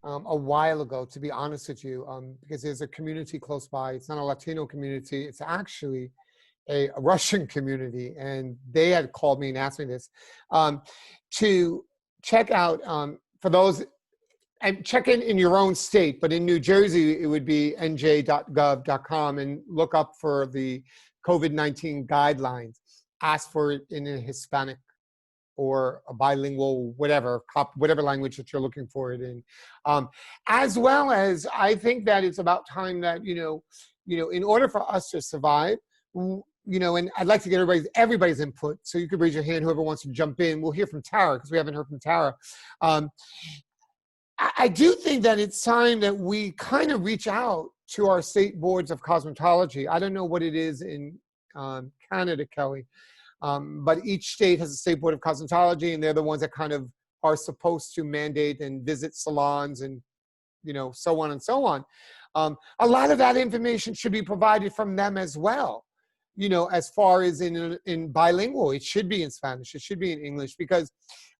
B: a while ago, to be honest with you, because there's a community close by. It's not a Latino community. It's actually a Russian community. And they had called me and asked me this, to check out, for those, and check in your own state, but in New Jersey, it would be nj.gov.com, and look up for the COVID-19 guidelines. Ask for it in a Hispanic or a bilingual, whatever language that you're looking for it in. As well as, I think that it's about time that, in order for us to survive, and I'd like to get everybody's input. So you could raise your hand, whoever wants to jump in. We'll hear from Tara, because we haven't heard from Tara. I do think that it's time that we kind of reach out to our state boards of cosmetology. I don't know what it is in Canada, Kelly, but each state has a state board of cosmetology, and they're the ones that kind of are supposed to mandate and visit salons and, so on and so on. A lot of that information should be provided from them as well. As far as in bilingual, it should be in Spanish, it should be in English, because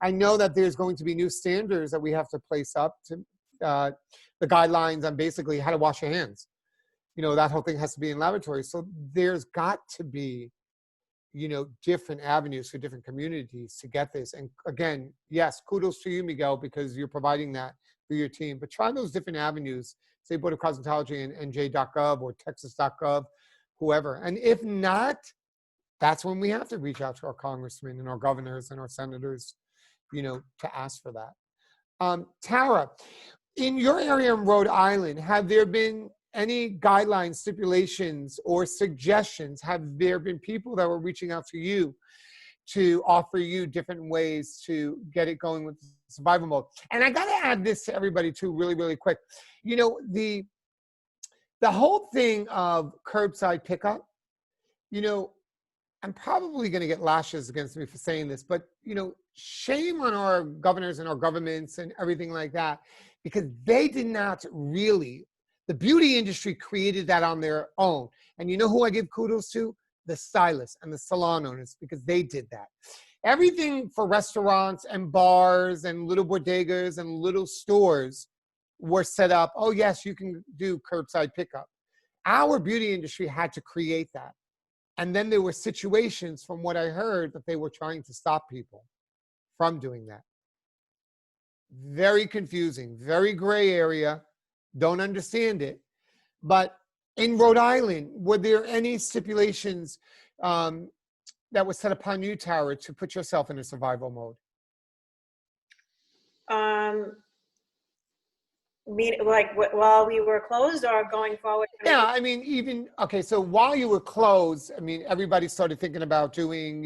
B: I know that there's going to be new standards that we have to place up to the guidelines on basically how to wash your hands. That whole thing has to be in laboratory. So there's got to be, different avenues for different communities to get this. And again, yes, kudos to you, Miguel, because you're providing that for your team. But try those different avenues, say Board of Cosmetology and nj.gov or texas.gov, whoever. And if not, that's when we have to reach out to our congressmen and our governors and our senators, to ask for that. Tara, in your area in Rhode Island, have there been any guidelines, stipulations, or suggestions? Have there been people that were reaching out to you to offer you different ways to get it going with survival mode? And I got to add this to everybody too, really, really quick. The whole thing of curbside pickup, I'm probably going to get lashes against me for saying this, but, shame on our governors and our governments and everything like that, because they did not really, the beauty industry created that on their own. And you know who I give kudos to? The stylists and the salon owners, because they did that. Everything for restaurants and bars and little bodegas and little stores were set up. Oh yes, you can do curbside pickup. Our beauty industry had to create that. And then there were situations, from what I heard, that they were trying to stop people from doing that. Very confusing, very gray area. Don't understand it. But in Rhode Island, were there any stipulations that was set upon you, Tara, to put yourself in a survival mode?
G: While we were closed or going forward?
B: Yeah, I mean, okay, so while you were closed, everybody started thinking about doing,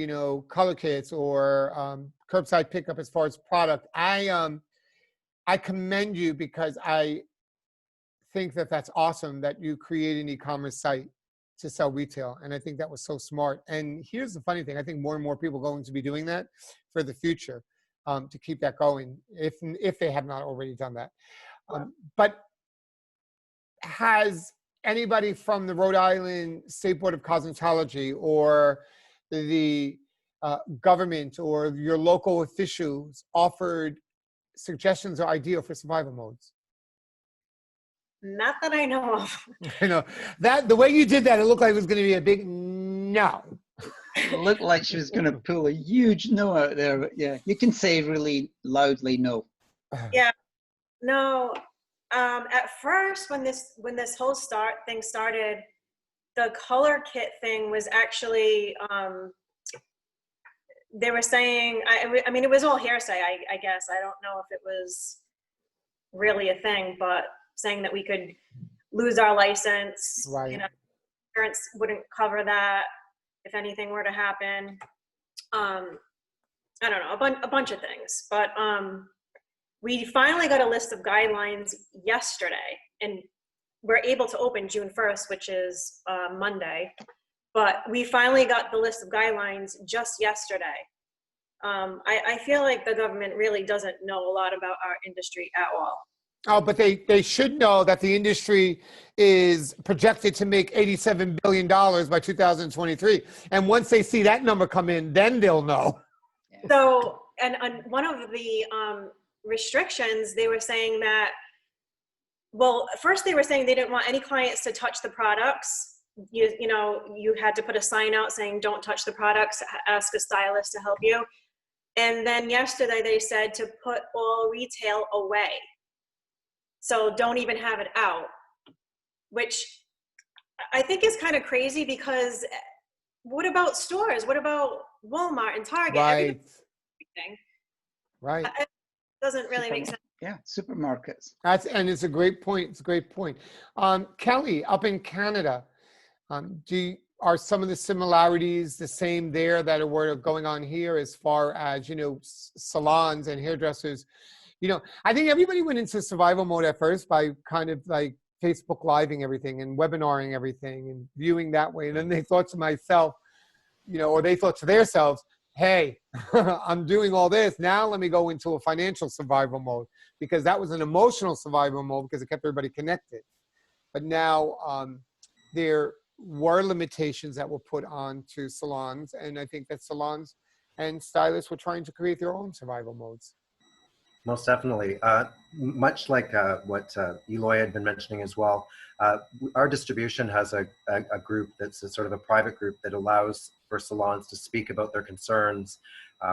B: color kits or curbside pickup as far as product. I commend you, because I think that that's awesome that you create an e-commerce site to sell retail. And I think that was so smart. And here's the funny thing. I think more and more people are going to be doing that for the future, to keep that going, if they have not already done that. But has anybody from the Rhode Island State Board of Cosmetology or the government or your local officials offered suggestions or idea for survival modes?
G: Not that I know of.
B: You know, that the way you did that, it looked like it was going to be a big no.
A: It looked like she was going to pull a huge no out there, but yeah, you can say really loudly no.
G: Yeah, no. At first, when this whole thing started, the color kit thing was actually they were saying. I mean, it was all hearsay. I guess I don't know if it was really a thing, but saying that we could lose our license,
B: Right.
G: you know, insurance wouldn't cover that if anything were to happen. I don't know, a bunch of things, but we finally got a list of guidelines yesterday, and we're able to open June 1st, which is Monday, but we finally got the list of guidelines just yesterday. I feel like the government really doesn't know a lot about our industry at all.
B: Oh, but they should know that the industry is projected to make $87 billion by 2023. And once they see that number come in, then they'll know.
G: So, and one of the restrictions, they were saying that, well, first they were saying they didn't want any clients to touch the products. You know, you had to put a sign out saying, don't touch the products, ask a stylist to help you. And then yesterday they said to put all retail away. So don't even have it out, which I think is kind of crazy, because what about stores? What about Walmart and Target?
B: Right.
G: Everything.
B: Right.
G: It doesn't really make sense.
A: Yeah, supermarkets.
B: And it's a great point. It's a great point. Kelly, up in Canada, are some of the similarities the same there that were going on here as far as, you know, salons and hairdressers? You know, I think everybody went into survival mode at first by kind of like Facebook Living everything and webinaring everything and viewing that way. And then they thought to myself, you know, or they thought to themselves, hey, I'm doing all this. Now let me go into a financial survival mode, because that was an emotional survival mode because it kept everybody connected. But now there were limitations that were put on to salons. And I think that salons and stylists were trying to create their own survival modes.
D: Most definitely. Much like what Eloy had been mentioning as well, our distribution has a group that's a sort of a private group that allows for salons to speak about their concerns.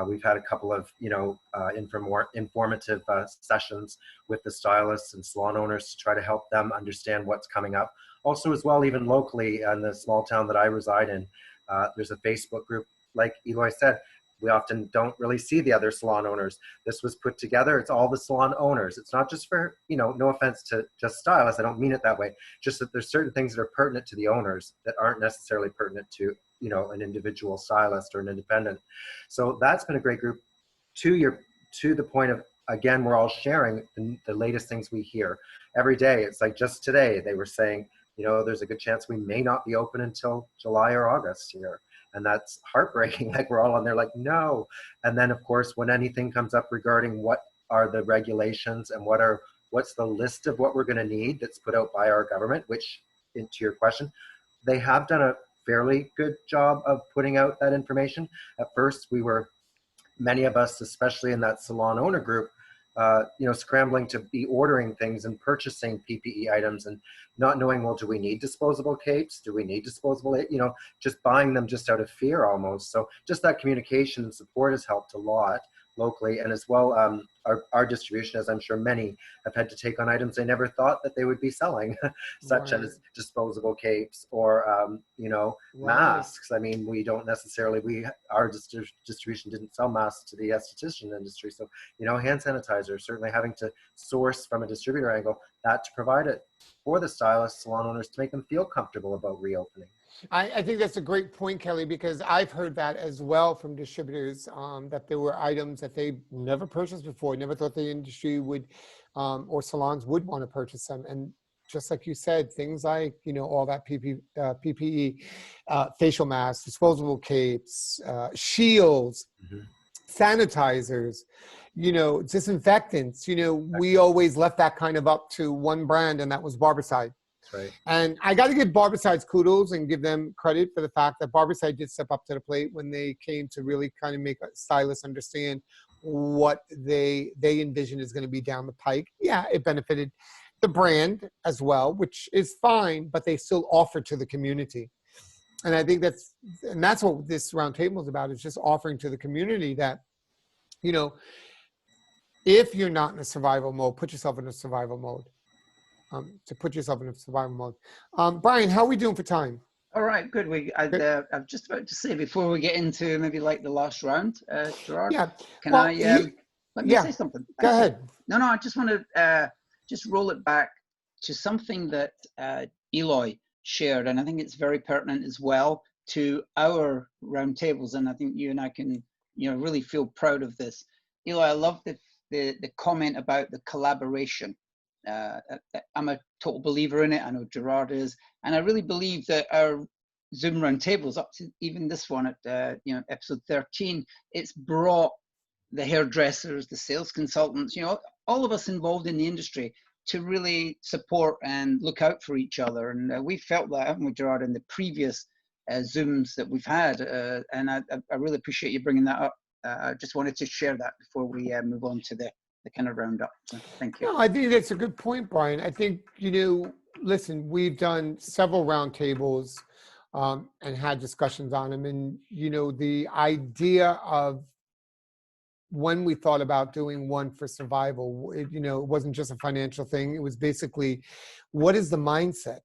D: We've had a couple of, you know, informative sessions with the stylists and salon owners to try to help them understand what's coming up. Also as well, even locally in the small town that I reside in, there's a Facebook group, like Eloy said. We often don't really see the other salon owners. This was put together. It's all the salon owners. It's not just for, you know, no offense to just stylists. I don't mean it that way. Just that there's certain things that are pertinent to the owners that aren't necessarily pertinent to, you know, an individual stylist or an independent. So that's been a great group. To the point of, again, we're all sharing the latest things we hear every day. It's like just today they were saying, you know, there's a good chance we may not be open until July or August here. And that's heartbreaking. Like we're all on there like, no. And then of course, when anything comes up regarding what are the regulations and what's the list of what we're going to need that's put out by our government, which, into your question, they have done a fairly good job of putting out that information. At first, many of us, especially in that salon owner group, you know, scrambling to be ordering things and purchasing PPE items and not knowing, well, do we need disposable capes? Do we need disposable, you know, just buying them just out of fear almost. So just that communication and support has helped a lot locally. And as well, our distribution, as I'm sure many have had to take on items they never thought that they would be selling, such
B: Right.
D: as disposable capes or, you know,
B: Right.
D: masks. I mean, we don't necessarily, our distribution didn't sell masks to the esthetician industry. So, you know, hand sanitizer, certainly having to source from a distributor angle, that to provide it for the stylists, salon owners, to make them feel comfortable about reopening.
B: I think that's a great point, Kelly, because I've heard that as well from distributors, that there were items that they never purchased before, never thought the industry would, or salons would want to purchase them. And just like you said, things like, you know, all that PPE, facial masks, disposable capes, shields, sanitizers, you know, disinfectants. You know, we always left that kind of up to one brand, and that was Barbicide.
D: That's right.
B: And I got to give Barbicide's kudos and give them credit for the fact that Barbicide did step up to the plate when they came to really kind of make stylists understand what they envision is going to be down the pike. Yeah, it benefited the brand as well, which is fine, but they still offer to the community. And I think that's what this roundtable is about, is just offering to the community that, you know, if you're not in a survival mode, put yourself in a survival mode. To put yourself in a survival mode. Brian, how are we doing for time?
A: All right, good. I'm just about to say, before we get into maybe like the last round, Gerard,
B: Yeah.
A: can
B: Well,
A: let me say something?
B: Go ahead.
A: No, I just want to just roll it back to something that Eloy shared, and I think it's very pertinent as well to our roundtables, and I think you and I can, you know, really feel proud of this. Eloy, I love the comment about the collaboration. I'm a total believer in it. I know Gerard is, and I really believe that our Zoom roundtables, up to even this one at you know, episode 13, it's brought the hairdressers, the sales consultants, you know, all of us involved in the industry to really support and look out for each other. And we felt that, haven't we, Gerard, in the previous Zooms that we've had, and I really appreciate you bringing that up. I just wanted to share that before we move on to the kind of roundup. So thank you.
B: No, I think that's a good point, Brian. I think, you know, listen, we've done several roundtables and had discussions on them. And, you know, the idea of when we thought about doing one for survival, you know, it wasn't just a financial thing. It was basically, what is the mindset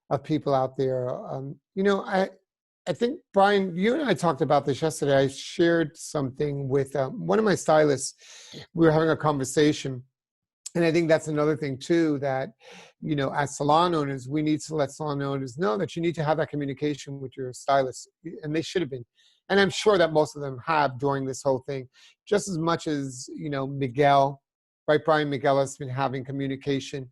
B: of people out there? You know, I think, Brian, you and I talked about this yesterday. I shared something with one of my stylists. We were having a conversation. And I think that's another thing, too, that, you know, as salon owners, we need to let salon owners know that you need to have that communication with your stylist. And they should have been. And I'm sure that most of them have during this whole thing, just as much as, you know, Miguel, right? Brian Miguel has been having communication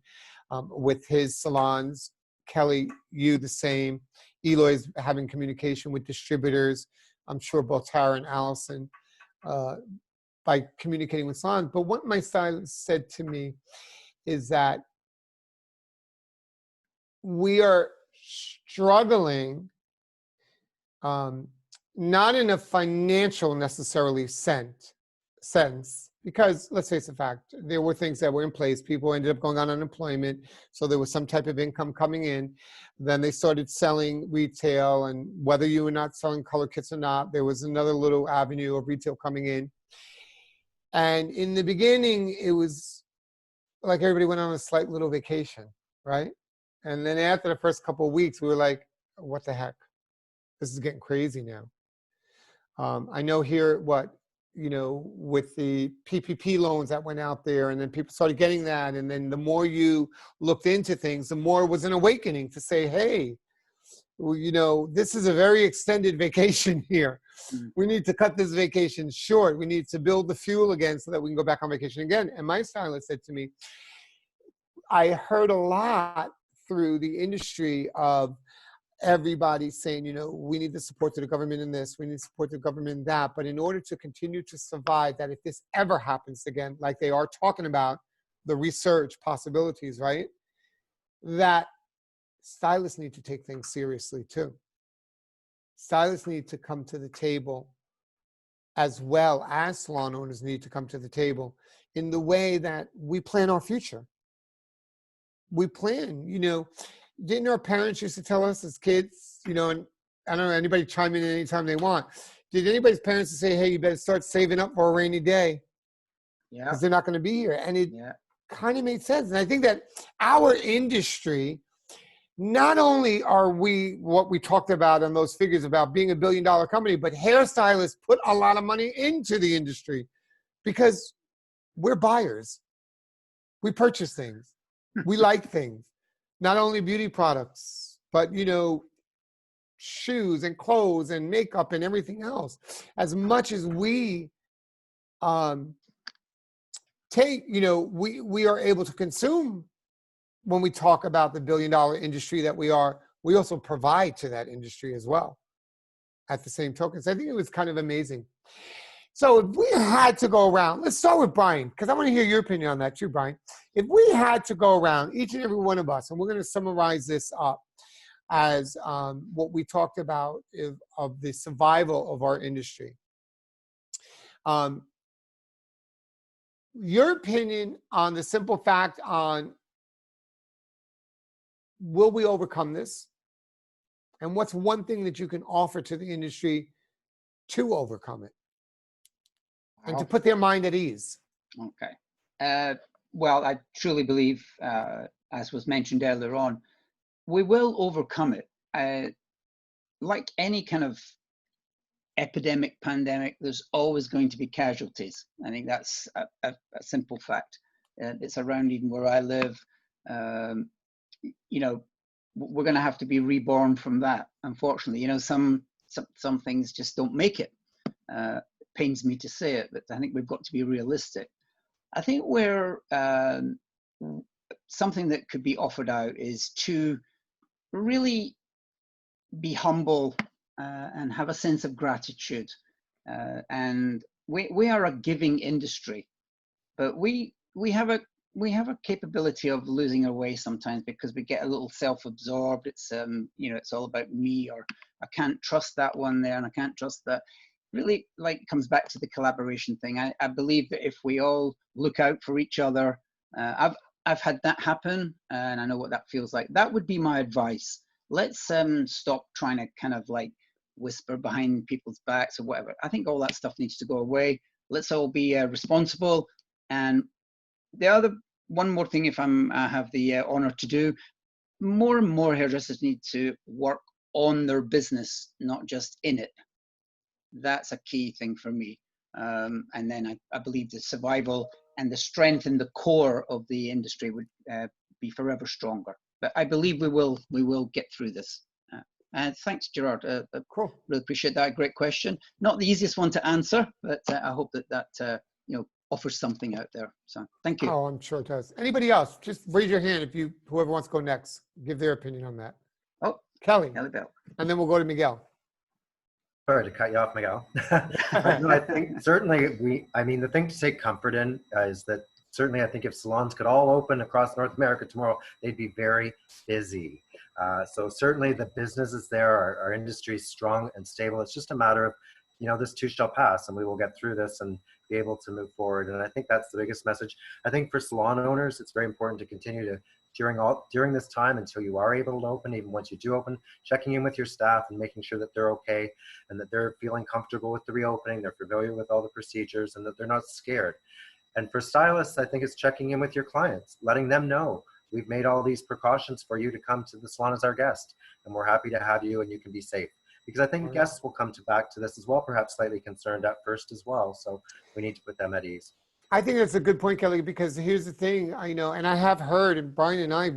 B: with his salons. Kelly, you the same. Eloy is having communication with distributors. I'm sure both Tara and Allison by communicating with salons. But what my stylist said to me is that we are struggling, not in a financial necessarily sense, because let's face the fact, there were things that were in place. People ended up going on unemployment, so there was some type of income coming in. Then they started selling retail, and whether you were not selling color kits or not, there was another little avenue of retail coming in. And in the beginning, it was like everybody went on a slight little vacation, right? And then after the first couple of weeks, we were like, what the heck? This is getting crazy now. I know here, you know, with the PPP loans that went out there, and then people started getting that. And then the more you looked into things, the more it was an awakening to say, hey, well, you know, this is a very extended vacation here. We need to cut this vacation short. We need to build the fuel again so that we can go back on vacation again. And my stylist said to me, I heard a lot through the industry of everybody saying, you know, we need the support to the government in this, we need support to the government in that. But in order to continue to survive, that if this ever happens again, like they are talking about the research possibilities, right? That stylists need to take things seriously too. Stylists need to come to the table, as well as salon owners need to come to the table in the way that we plan our future. We plan, you know, didn't our parents used to tell us as kids, you know, and I don't know, anybody chime in anytime they want. Did anybody's parents say, hey, you better start saving up for a rainy day? Yeah. Because they're not going to be here. And it kind of made sense. And I think that our industry, not only are we what we talked about in those figures about being $1 billion company, but hairstylists put a lot of money into the industry because we're buyers. We purchase things. We like things. Not only beauty products, but, you know, shoes and clothes and makeup and everything else. As much as we take, you know, we are able to consume when we talk about the $1 billion industry that we are, we also provide to that industry as well at the same token. So I think it was kind of amazing. So if we had to go around, let's start with Brian, because I want to hear your opinion on that too, Brian. If we had to go around, each and every one of us, and we're going to summarize this up as what we talked about of the survival of our industry. Your opinion on the simple fact on will we overcome this? And what's one thing that you can offer to the industry to overcome it and to put their mind at ease?
A: Okay. Well, I truly believe, as was mentioned earlier on, we will overcome it. Like any kind of epidemic, pandemic, there's always going to be casualties. I think that's a simple fact. It's around even where I live. You know, we're going to have to be reborn from that. Unfortunately, you know, some things just don't make it. It pains me to say it, but I think we've got to be realistic. I think where something that could be offered out is to really be humble and have a sense of gratitude. And we are a giving industry, but we have a capability of losing our way sometimes because we get a little self-absorbed. It's you know, it's all about me, or I can't trust that one there, and I can't trust that. Really, like, comes back to the collaboration thing. I believe that if we all look out for each other, I've had that happen, and I know what that feels like. That would be my advice. Let's stop trying to kind of like whisper behind people's backs or whatever. I think all that stuff needs to go away. Let's all be responsible. And the other one more thing, if I have the honor to do, more and more hairdressers need to work on their business, not just in it. That's a key thing for me. And then I believe the survival and the strength in the core of the industry would be forever stronger. But I believe we will get through this. Thanks, Gerard.
B: Cool.
A: Really appreciate that. Great question. Not the easiest one to answer, but I hope that you know, offers something out there. So thank you.
B: Oh, I'm sure it does. Anybody else? Just raise your hand if whoever wants to go next, give their opinion on that.
A: Oh,
B: Kelly.
A: Kelly Bell.
B: And then we'll go to Miguel.
D: Sorry to cut you off, Miguel. But no, I think certainly I mean, the thing to take comfort in is that certainly I think if salons could all open across North America tomorrow, they'd be very busy. So certainly the business is there, our industry is strong and stable. It's just a matter of, you know, this too shall pass and we will get through this and be able to move forward. And I think that's the biggest message. I think for salon owners, it's very important to continue to, during this time until you are able to open, even once you do open, checking in with your staff and making sure that they're okay and that they're feeling comfortable with the reopening, they're familiar with all the procedures and that they're not scared. And for stylists, I think it's checking in with your clients, letting them know we've made all these precautions for you to come to the salon as our guest, and we're happy to have you and you can be safe. Because I think guests will come back to this as well, perhaps slightly concerned at first as well. So we need to put them at ease.
B: I think that's a good point, Kelly, because here's the thing, I know, and I have heard, and Brian and I,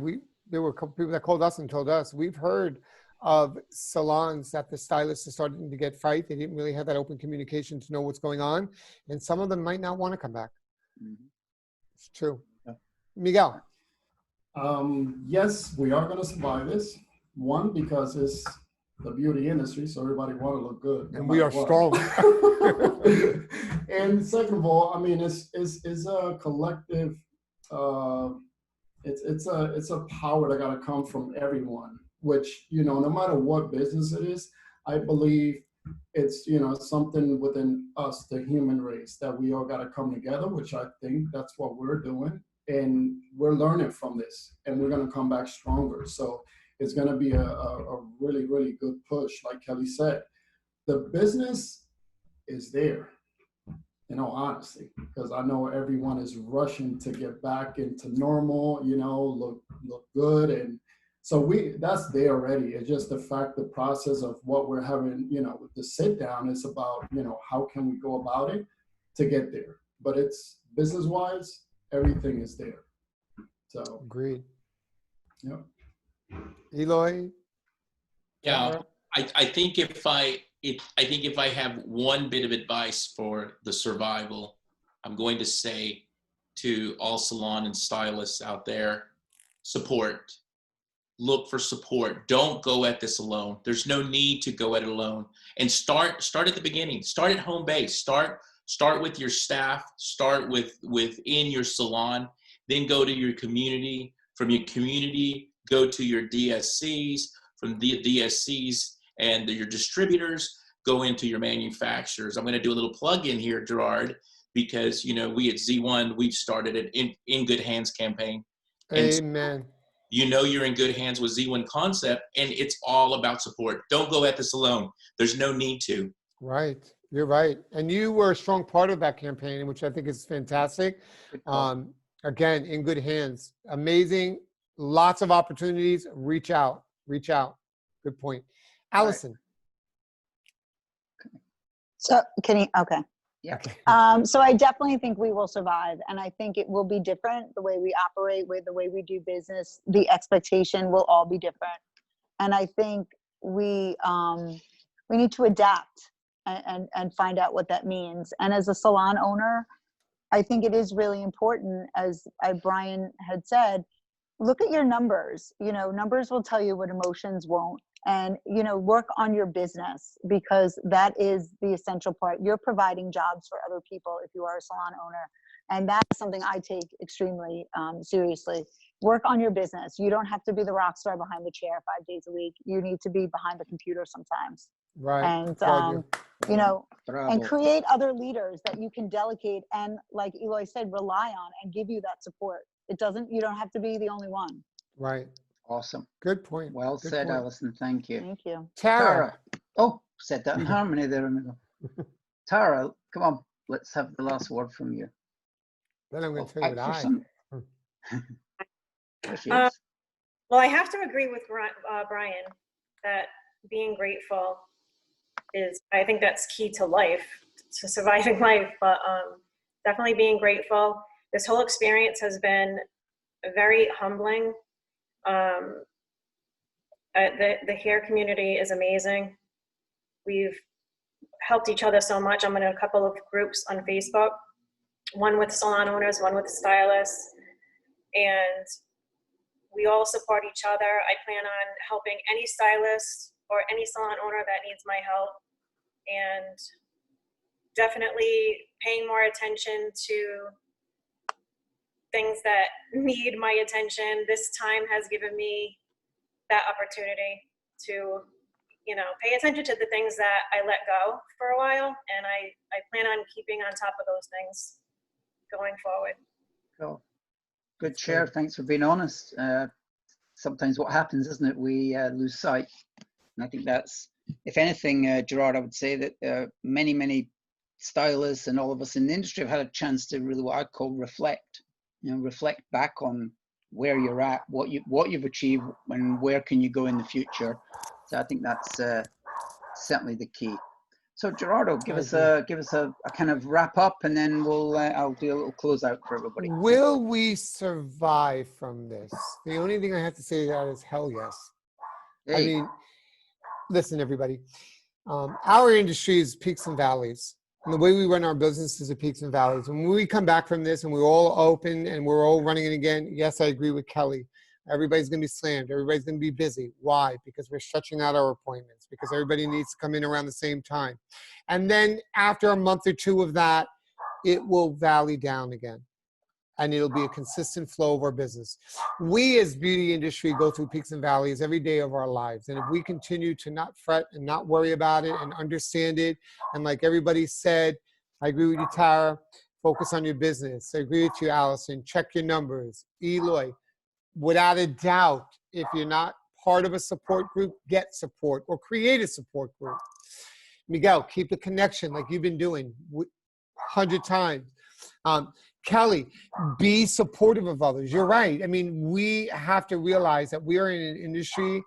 B: there were a couple people that called us and told us, we've heard of salons that the stylists are starting to get fright. They didn't really have that open communication to know what's going on. And some of them might not want to come back.
A: Mm-hmm.
B: It's true. Yeah. Miguel.
E: Yes, we are going to survive this. One, because it's the beauty industry, so everybody want to look good.
B: And we are strong.
E: And second of all, I mean, it's a collective, it's a power that got to come from everyone, which, you know, no matter what business it is, I believe it's, you know, something within us, the human race, that we all got to come together, which I think that's what we're doing. And we're learning from this and we're going to come back stronger. So it's going to be a really, really good push. Like Kelly said, the business is there, in all honesty, because I know everyone is rushing to get back into normal, you know, look good. And so that's there already. It's just the process of what we're having, you know, with the sit down is about, you know, how can we go about it to get there? But it's business wise, everything is there. So
B: agreed.
E: Yep.
B: Eloy.
C: Yeah, I think if I have one bit of advice for the survival, I'm going to say to all salon and stylists out there, support. Look for support. Don't go at this alone. There's no need to go at it alone. And start at the beginning. Start at home base. Start Start with your staff, start within your salon, then go to your community. From your community, go to your DSCs, from the DSCs and your distributors, go into your manufacturers. I'm going to do a little plug in here, Gerard, because, you know, we at Z1, we've started an In Good Hands campaign.
B: Amen.
C: You know you're in good hands with Z1 Concept, and it's all about support. Don't go at this alone. There's no need to.
B: Right. You're right. And you were a strong part of that campaign, which I think is fantastic. Again, in good hands. Amazing. Lots of opportunities. Reach out. Reach out. Good point. Allison.
F: So can you, okay.
A: Yeah.
F: So I definitely think we will survive, and I think it will be different. The way we operate, the way we do business, the expectation will all be different. And I think we need to adapt and find out what that means. And as a salon owner, I think it is really important, as Brian had said, look at your numbers. You know, numbers will tell you what emotions won't. And, you know, work on your business, because that is the essential part. You're providing jobs for other people if you are a salon owner. And that's something I take extremely seriously. Work on your business. You don't have to be the rock star behind the chair 5 days a week. You need to be behind the computer sometimes.
B: Right.
F: And, you know,
A: Bravo.
F: and create other leaders that you can delegate and, like Eloy said, rely on and give you that support. You don't have to be the only one.
B: Right.
A: Awesome.
B: Good point.
A: Well
B: Good
A: said,
B: point.
A: Alison. Thank you.
F: Thank you.
B: Tara.
A: Oh, said that in harmony there a minute ago. Tara, come on. Let's have the last word from you.
B: Then I'm going to tell you what
A: There she is.
G: Well, I have to agree with Brian that being grateful I think that's key to life, to surviving life, but definitely being grateful. This whole experience has been very humbling. The hair community is amazing. We've helped each other so much. I'm in a couple of groups on Facebook, one with salon owners, one with stylists, and we all support each other. I plan on helping any stylist or any salon owner that needs my help, and definitely paying more attention to things that need my attention. This time has given me that opportunity to, you know, pay attention to the things that I let go for a while, and I plan on keeping on top of those things going forward.
A: Cool. Good share. Thanks for being honest. Sometimes what happens, isn't it? We lose sight. And I think that's, if anything, Gerard, I would say that many stylists and all of us in the industry have had a chance to really, what I call, reflect. You know, reflect back on where you're at, what you've achieved, and where can you go in the future. So I think that's certainly the key. So Gerardo, give us a kind of wrap up, and then I'll do a little close out for everybody.
B: Will we survive from this? The only thing I have to say to that is hell yes.
A: Hey.
B: I mean, listen, everybody. Our industry is peaks and valleys. And the way we run our business is a peaks and valleys. When we come back from this and we're all open and we're all running it again, yes, I agree with Kelly. Everybody's going to be slammed. Everybody's going to be busy. Why? Because we're stretching out our appointments, because everybody needs to come in around the same time. And then after a month or two of that, it will valley down again. And it'll be a consistent flow of our business. We as beauty industry go through peaks and valleys every day of our lives. And if we continue to not fret and not worry about it and understand it, and like everybody said, I agree with you, Tara, focus on your business. I agree with you, Allison, check your numbers. Eloy, without a doubt, if you're not part of a support group, get support or create a support group. Miguel, keep the connection like you've been doing 100 times. Kelly, be supportive of others. You're right. I mean, we have to realize that we are in an industry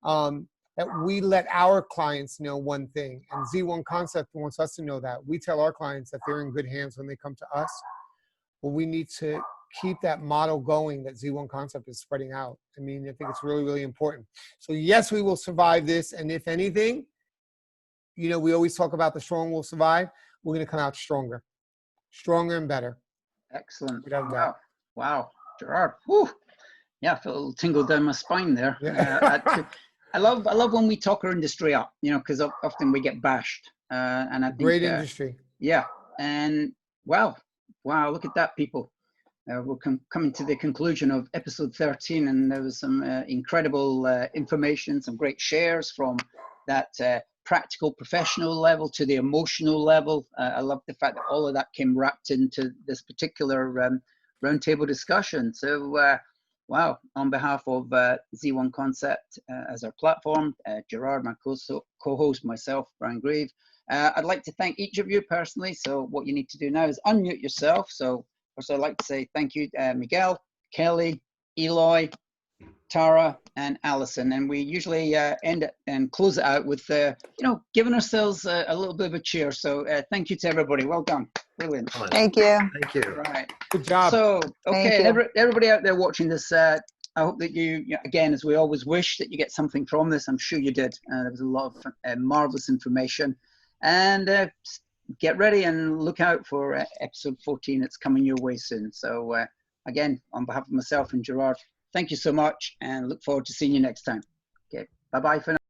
B: that we let our clients know one thing, and Z1 Concept wants us to know that. We tell our clients that they're in good hands when they come to us. But we need to keep that model going that Z1 Concept is spreading out. I mean, I think it's really, really important. So yes, we will survive this. And if anything, you know, we always talk about the strong will survive. We're going to come out stronger and better.
A: Excellent.
B: Wow.
A: Wow. Gerard. Whew. Yeah, I feel a little tingle down my spine there.
B: Yeah.
A: I love when we talk our industry up, you know, because often we get bashed. And I think
B: great industry.
A: Yeah. And wow, look at that, people. We're coming to the conclusion of episode 13, and there was some incredible information, some great shares from that practical professional level to the emotional level. I love the fact that all of that came wrapped into this particular roundtable discussion. So wow, on behalf of Z1 Concept as our platform, Gerard, my co-host, myself, Brian Grieve, I'd like to thank each of you personally. So what you need to do now is unmute yourself. So first, I'd like to say thank you, Miguel, Kelly, Eloy, Tara, and Alison. And we usually end it and close it out with, giving ourselves a little bit of a cheer. So thank you to everybody. Well done. Brilliant.
F: Thank you.
D: Thank you.
A: Right.
B: Good job.
A: So, okay,
F: Thank you.
A: everybody out there watching this, I hope that you, again, as we always wish, that you get something from this. I'm sure you did. There was a lot of marvelous information. And get ready and look out for episode 14. It's coming your way soon. So again, on behalf of myself and Gerard, thank you so much and look forward to seeing you next time. Okay, bye-bye for now.